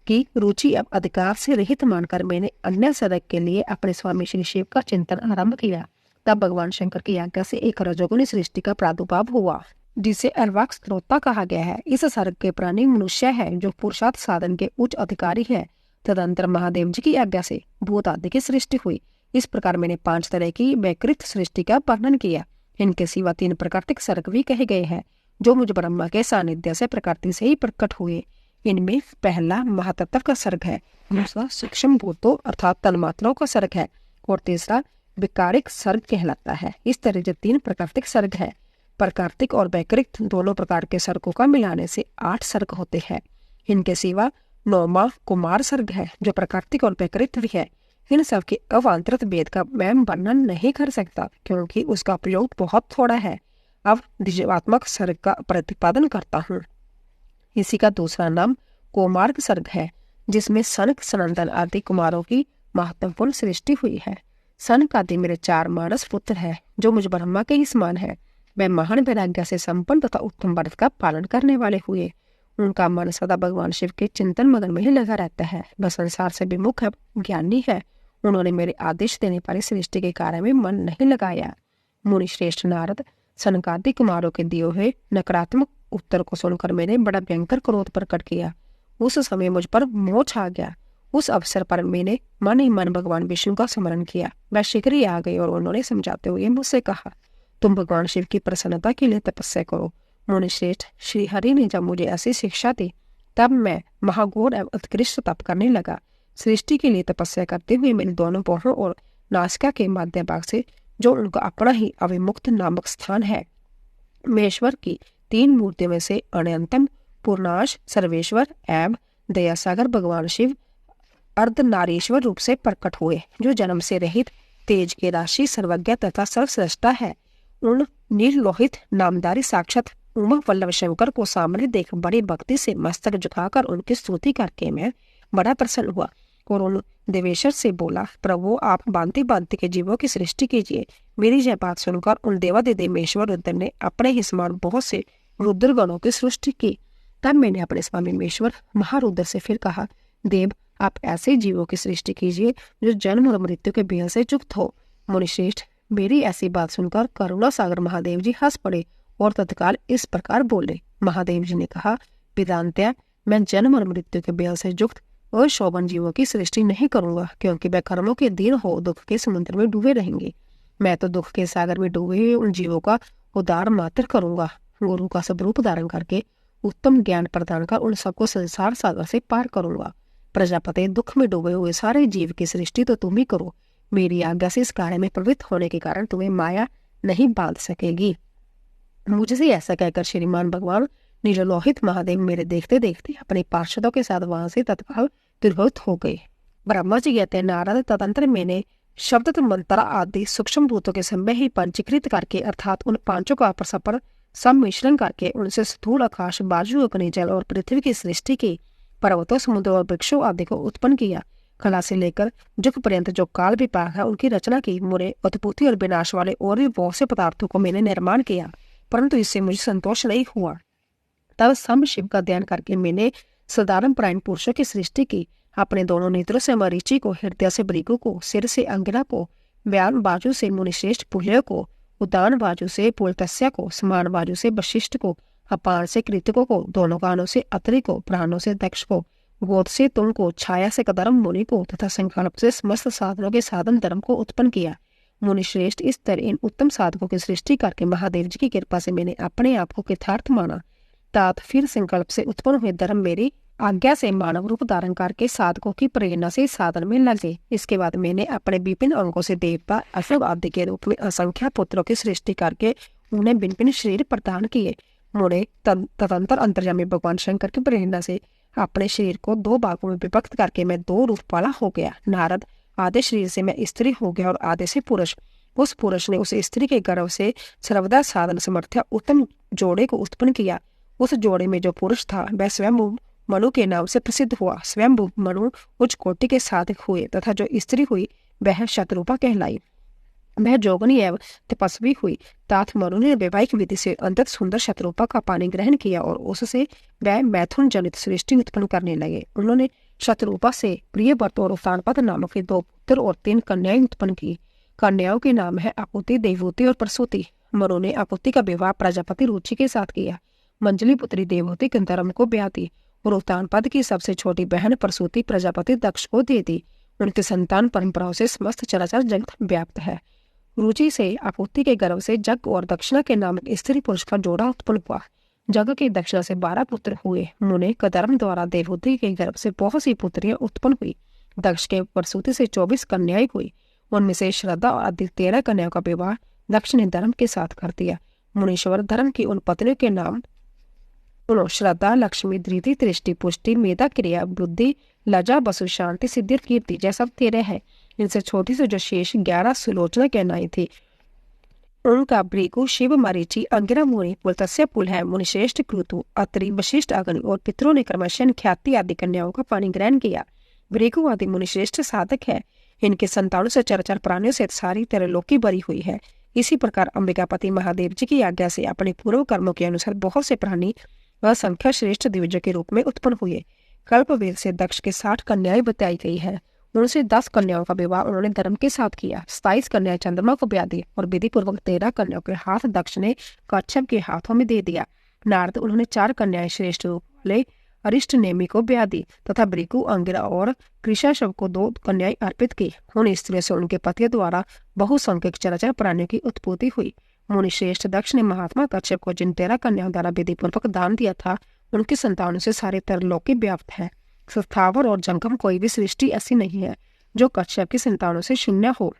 की रुचि अब अधिकार से रहित मानकर मैंने अन्य सर्ग के लिए अपने स्वामी श्री शिव का चिंतन आरंभ किया। तब भगवान शंकर की आज्ञा से एक रजोगुणी सृष्टि का प्रादुर्भाव हुआ, जिसे अर्वाक स्त्रोता कहा गया है। इस सर्ग के प्राणी मनुष्य है, जो पुरुषार्थ साधन के उच्च अधिकारी है। तदंतर महादेव जी की आज्ञा से भूत आदि की सृष्टि हुई। इस प्रकार मैंने 5 तरह की वैकृत सृष्टि का वर्णन किया। इनके सिवा 3 प्राकृतिक सर्ग भी कहे गए हैं, जो मुझ ब्रह्मा के सानिध्य से प्रकृति से ही प्रकट हुए। इनमें पहला महातत्व का सर्ग है, दूसरा सूक्ष्म भूतों अर्थात तन्मात्राओं का सर्ग है, और तीसरा विकारिक सर्ग कहलाता है। इस तरह जो 3 प्राकृतिक सर्ग है, प्राकृतिक और वैकृत दोनों प्रकार के सर्गों का मिलाने से 8 सर्ग होते हैं। इनके सिवा 9वां कुमार सर्ग है, जो प्राकृतिक और वैकृत भी है। इन सब के अवांतरित भेद का मैं वर्णन नहीं कर सकता, क्योंकि उसका प्रयोग बहुत थोड़ा है। अब द्विजात्मक सर्ग का प्रतिपादन करता हूँ। इसी का दूसरा नाम कोमार्ग सर्ग है, जिसमें सनक, सनंदन आदि कुमारों की महत्वपूर्ण सृष्टि हुई है। सनक आदि मेरे 4 मानस पुत्र है, जो मुझ ब्रह्मा के ही समान है। वे महान वैराग्य से संपन्न तथा उत्तम व्रत का पालन करने वाले हुए। उनका मन सदा भगवान शिव के चिंतन मगन में ही लगा रहता है। वह संसार से विमुख है, ज्ञानी है। उन्होंने मेरे आदेश देने पर सृष्टि के कार्य में मन नहीं लगाया। मुनि श्रेष्ठ नारद सनकादि कुमारों के दिए हुए नकारात्मक उत्तर को सुनकर मैंने बड़ा भयंकर क्रोध प्रकट किया। उस समय मुझ पर मोह छा गया। उस अवसर पर मैंने मन ही मन भगवान विष्णु का स्मरण किया। वह शीघ्र ही आ गए और उन्होंने समझाते हुए मुझसे कहा, तुम भगवान शिव की प्रसन्नता के लिए तपस्या करो। मुनि श्रेष्ठ श्री हरि ने जब मुझे ऐसी शिक्षा दी तब मैं महाघोर एवं उत्कृष्ट तप करने लगा। सृष्टि के लिए तपस्या करते हुए मेरे दोनों बाहों और नासिका के मध्य भाग से, जो उनका अपना ही अविमुक्त नामक स्थान है, महेश्वर की 3 मूर्तियों में से अनंतम, पूर्णाश, सर्वेश्वर एवं दयासागर भगवान शिव अर्धनारीश्वर रूप से प्रकट हुए, जो जन्म से रहित, तेज के राशि, सर्वज्ञ तथा सर्वश्रेष्ठा है। उन नीललोहित नामधारी साक्षात उमा वल्लभ शंकर को सामने देख बड़ी भक्ति से मस्तक झुकाकर उनकी स्तुति करके मैं बड़ा प्रसन्न हुआ और उन देवेश्वर से बोला, प्रभु आप भांति भांति के जीवों की सृष्टि कीजिए। मेरी यह बात सुनकर उन देवादिदेवेश्वर रुद्र ने अपने ही समान बहुत से रुद्रगणों की सृष्टि की। तब मैंने अपने स्वामी मेश्वर महारुद्र से फिर कहा, देव आप ऐसे जीवों की सृष्टि कीजिए जो जन्म और मृत्यु के भेद से युक्त हो। मुनिश्रेष्ठ मेरी ऐसी बात सुनकर करुणा सागर महादेव जी हंस पड़े और तत्काल इस प्रकार बोले। महादेव जी ने कहा, वेदांत्या मैं जन्म और मृत्यु के भेद से युक्त और शोभन जीवों की सृष्टि नहीं करूंगा, क्योंकि वे कर्मों के अधीन हो दुख के समुद्र में डूबे रहेंगे। मैं तो दुख के सागर में डूबे हुए उन जीवों का उद्धार मात्र करूंगा। गुरु का स्वरूप धारण करके उत्तम ज्ञान प्रदान कर उन सबको संसार सागर से पार करूंगा। प्रजापति दुख में डूबे हुए सारे जीव की सृष्टि तो तुम ही करो। मेरी आज्ञा से इस कार्य में प्रवृत्त होने के कारण तुम्हें माया नहीं बांध सकेगी। मुझसे ऐसा कहकर श्रीमान भगवान नीललोहित महादेव मेरे देखते देखते अपने पार्षदों के साथ वहां से तत्काल तिरोहित हो गए। ब्रह्मा जी कहते हैं, नारद तदंतर मैंने शब्द मंत्र आदि सूक्ष्म भूतों के समय ही पंचीकृत करके अर्थात उन पांचों का आपस पर सम्मिश्रण करके उनसे स्थूल आकाश, बाजू, अग्नि, जल और पृथ्वी की सृष्टि की। पर्वतों, समुद्रों और वृक्षों आदि को उत्पन्न किया। कला से लेकर जुग पर्यंत जो काल विपाक है उनकी रचना की। मुरे उत्पत्ति और विनाश वाले और भी बहुत से पदार्थों को मैंने निर्माण किया, परंतु इससे मुझे संतोष नहीं हुआ। तब सम शिव का ध्यान करके मैंने साधारण प्राण पुरुषों की सृष्टि की। अपने दोनों नेत्रों से मरीचि को, हृदय से भृगु को, सिर से अंगिरा को, व्यान बाजू से मुनिश्रेष्ठ पुल्य को, उदान बाजू से पुलतस्या को, समान बाजू से वशिष्ठ को, अपान से कृतिकों को, दोनों कानों से अत्रि को, प्राणों से दक्ष को, गोद से तुम को, छाया से कदरम मुनि को तथा संकल्प से समस्त साधनों के साधन धर्म को उत्पन्न किया। मुनिश्रेष्ठ इस तरह इन उत्तम साधकों की सृष्टि करके महादेव जी की कृपा से मैंने अपने आप को कृतार्थ माना। तात फिर संकल्प से उत्पन्न हुए धर्म मेरी आज्ञा से मानव रूप धारण करके साधकों की प्रेरणा से साधन में लगे। इसके बाद मैंने अपने विभिन्न अंगों से देवता, असुर आदि के रूप में असंख्य पुत्रों की सृष्टि करके उन्हें भिन्न भिन्न शरीर प्रदान किए। मुझे तदंतर अंतर्यामी भगवान शंकर की प्रेरणा से अपने शरीर को 2 भागों में विभक्त करके मैं 2 रूप वाला हो गया। नारद आधे शरीर से मैं स्त्री हो गया और आधे से पुरुष। उस पुरुष ने उस स्त्री के गर्भ से सर्वदा साधन समर्थ्य उत्तम जोड़े को उत्पन्न किया। उस जोड़े में जो पुरुष था वह स्वयं मनु के नाम से प्रसिद्ध हुआ। स्वयं मनु उच्च कोटि के साधक हुए तथा जो स्त्री हुई वह शतरूपा कहलाई। वह जोगनी एवं तपस्वी हुई। तात मनु ने वैवाहिक विधि से अंतत सुंदर शतरूपा का पानी ग्रहण किया और उससे वह मैथुन जनित सृष्टि उत्पन्न करने लगे। उन्होंने शतरूपा से प्रियव्रत और उत्तानपद नामक के 2 पुत्र और 3 कन्याएं उत्पन्न की। कन्याओं के नाम है आकुति, देवहूति और प्रसूति। मनु ने आकुति का विवाह प्रजापति रुचि के साथ किया। मंजली पुत्री देवहूति गंधर्व को ब्याह दी और उत्तानपद की सबसे छोटी बहन प्रसूति प्रजापति दक्ष को दे दी। उनकी संतान परंपराओं से समस्त चराचर जगत व्याप्त है। रुचि से आपूर्ति के गर्भ से जग और दक्षिणा के नामक स्त्री पुरुष का जोड़ा उत्पन्न हुआ। जग के दक्षिणा से 12 पुत्र हुए। मुने कदर्म द्वारा देवहूति के गर्भ से बहुत सी पुत्रियां उत्पन्न हुई। दक्ष के प्रसूति से 24 कन्याएं हुई। उनमें से श्रद्धा और आदि 13 कन्याओं का विवाह दक्ष ने धर्म के साथ कर दिया। मुनीश्वर धर्म की उन पत्नियों के नाम सुनो: श्रद्धा, लक्ष्मी, धृति, दृष्टि, पुष्टि, मेधा, क्रिया, बुद्धि, लज्जा, वसु, शांति, सिद्धि, कीर्ति। जैसा सब 13 है। इनसे छोटी से जो शेष 11 सुलोचना कहनाई थी उनका भृगु, शिव, मरीचि, अंगिरा, मुनि, पुलत्स्य पुल है। मुनिश्रेष्ठ कृतु, अत्रि, वशिष्ठ, अग्नि और पितरों ने क्रमशः ख्याति आदि कन्याओं का पानी ग्रहण किया। भृगु आदि मुनिश्रेष्ठ साधक है। इनके संतानों से चरचर प्राणियों से सारी त्रिलोकी भरी हुई है। इसी प्रकार अंबिकापति महादेव जी की आज्ञा से अपने पूर्व कर्मों के अनुसार बहुत से प्राणी वह संख्या श्रेष्ठ दिव्य के रूप में उत्पन्न हुए। कल्पवेद से दक्ष के 60 कन्याएं बताई गई है। उनसे 10 कन्याओं का विवाह उन्होंने धर्म के साथ किया। 27 कन्याएं चंद्रमा को ब्याह दी और विधि पूर्वक 13 कन्याओं के हाथ दक्ष ने कच्छप के हाथों में दे दिया। नारद उन्होंने 4 कन्याएं श्रेष्ठ रूप वाले अरिष्ट नेमी को ब्याह दी तथा ब्रिकु, अंगिरा और कृषाशव को 2 कन्याएं अर्पित की। उन स्त्रियों से उनके पति द्वारा बहुसंख्यक चराचर प्राणियों की उत्पत्ति हुई। मुनि श्रेष्ठ दक्ष ने महात्मा कच्छप को जिन 13 कन्याओं द्वारा विधि पूर्वक दान दिया था, उनकी संतानों से सारे तरलोक व्याप्त है। स्थावर और जंगम कोई भी सृष्टि ऐसी नहीं है जो कच्छप की संतानों से शून्य हो।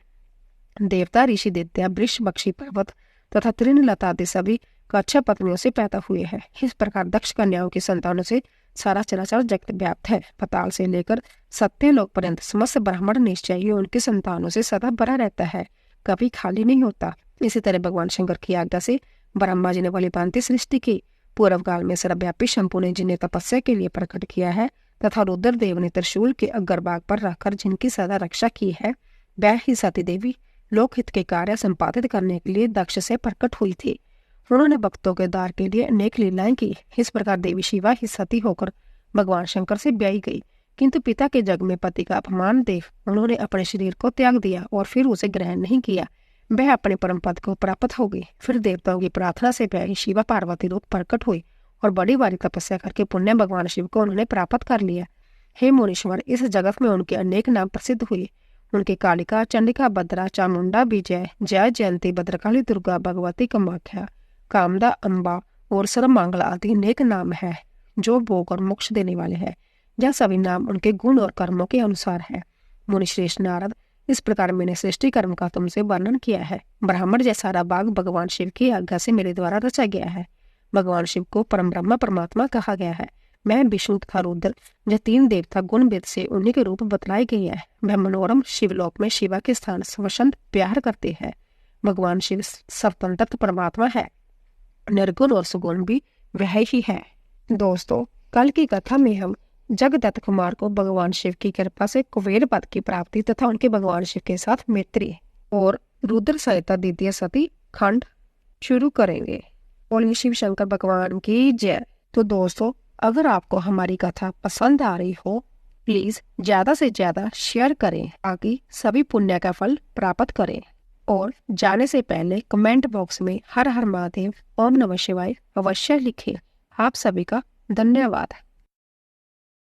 देवता, ऋषि, दैत्य, वृक्ष, पक्षी, पर्वत तथा तृणलता आदि सभी कच्छप पत्नियों से पैदा हुए हैं। इस प्रकार दक्ष कन्याओं की संतानों से सारा चराचर जगत व्याप्त है। पाताल से लेकर सत्यलोक पर्यंत समस्त ब्राह्मण निश्चय उनकी संतानों से सदा भरा रहता है, कभी खाली नहीं होता। इसी तरह भगवान शंकर की आज्ञा से ब्रह्मा जी ने वाली भांति सृष्टि की। पूर्व काल में सर्वव्यापी शंभु ने जिन्हें तपस्या के लिए प्रकट किया है तथा रुद्रदेव ने त्रिशूल के अग्रभाग पर रखकर जिनकी सदा रक्षा की है, वह ही सती देवी लोकहित के कार्य संपादित करने के लिए दक्ष से प्रकट हुई थी। उन्होंने भक्तों के उद्धार के लिए अनेक लीलाएं की। इस प्रकार देवी शिवा ही सती होकर भगवान शंकर से ब्याही गई, किंतु पिता के जग में पति का अपमान देख उन्होंने अपने शरीर को त्याग दिया और फिर उसे ग्रहण नहीं किया। वह अपने परम पद को प्राप्त हो गई। फिर देवताओं की प्रार्थना से ब्याही शिवा पार्वती रूप प्रकट हुई और बड़ी भारी तपस्या करके पुण्य भगवान शिव को उन्होंने प्राप्त कर लिया। हे मुनीश्वर, इस जगत में उनके अनेक नाम प्रसिद्ध हुए। उनके कालिका, चंडिका, भद्रा, चामुंडा, विजय, जय, जयंती, भद्रकाली, दुर्गा, भगवती, कामाख्या, कामदा, अम्बा और सर्वमंगला आदि अनेक नाम है जो भोग और मोक्ष देने वाले हैं। यह सभी नाम उनके गुण और कर्मों के अनुसार है। मुनिश्रेष्ठ नारद, इस प्रकार मैंने सृष्टि कर्म का तुमसे वर्णन किया है। ब्राह्मण जैसा सारा भाग भगवान शिव की आज्ञा से मेरे द्वारा रचा गया है। भगवान शिव को परम ब्रह्म परमात्मा कहा गया है। मैं विष्णु तथा रुद्र, जो 3 देवता गुण वेद से उन्हीं के रूप बतलाए गए हैं। वह मनोरम शिवलोक में शिवा के स्थान स्वसंत प्यार करते हैं। भगवान शिव स्वतंत्र परमात्मा है। निर्गुण और सुगुण भी वह ही है। दोस्तों, कल की कथा में हम जगदत्त कुमार को भगवान शिव की कृपा से कुबेर पद की प्राप्ति तथा उनके भगवान शिव के साथ मैत्री और रुद्र सहिता द्वितीय सती खंड शुरू करेंगे। बोलिए शिव शंकर भगवान की जय। तो दोस्तों, अगर आपको हमारी कथा पसंद आ रही हो, प्लीज ज्यादा से ज्यादा शेयर करें ताकि सभी पुण्य का फल प्राप्त करें। और जाने से पहले कमेंट बॉक्स में हर हर महादेव, ओम नमः शिवाय अवश्य लिखें। आप सभी का धन्यवाद।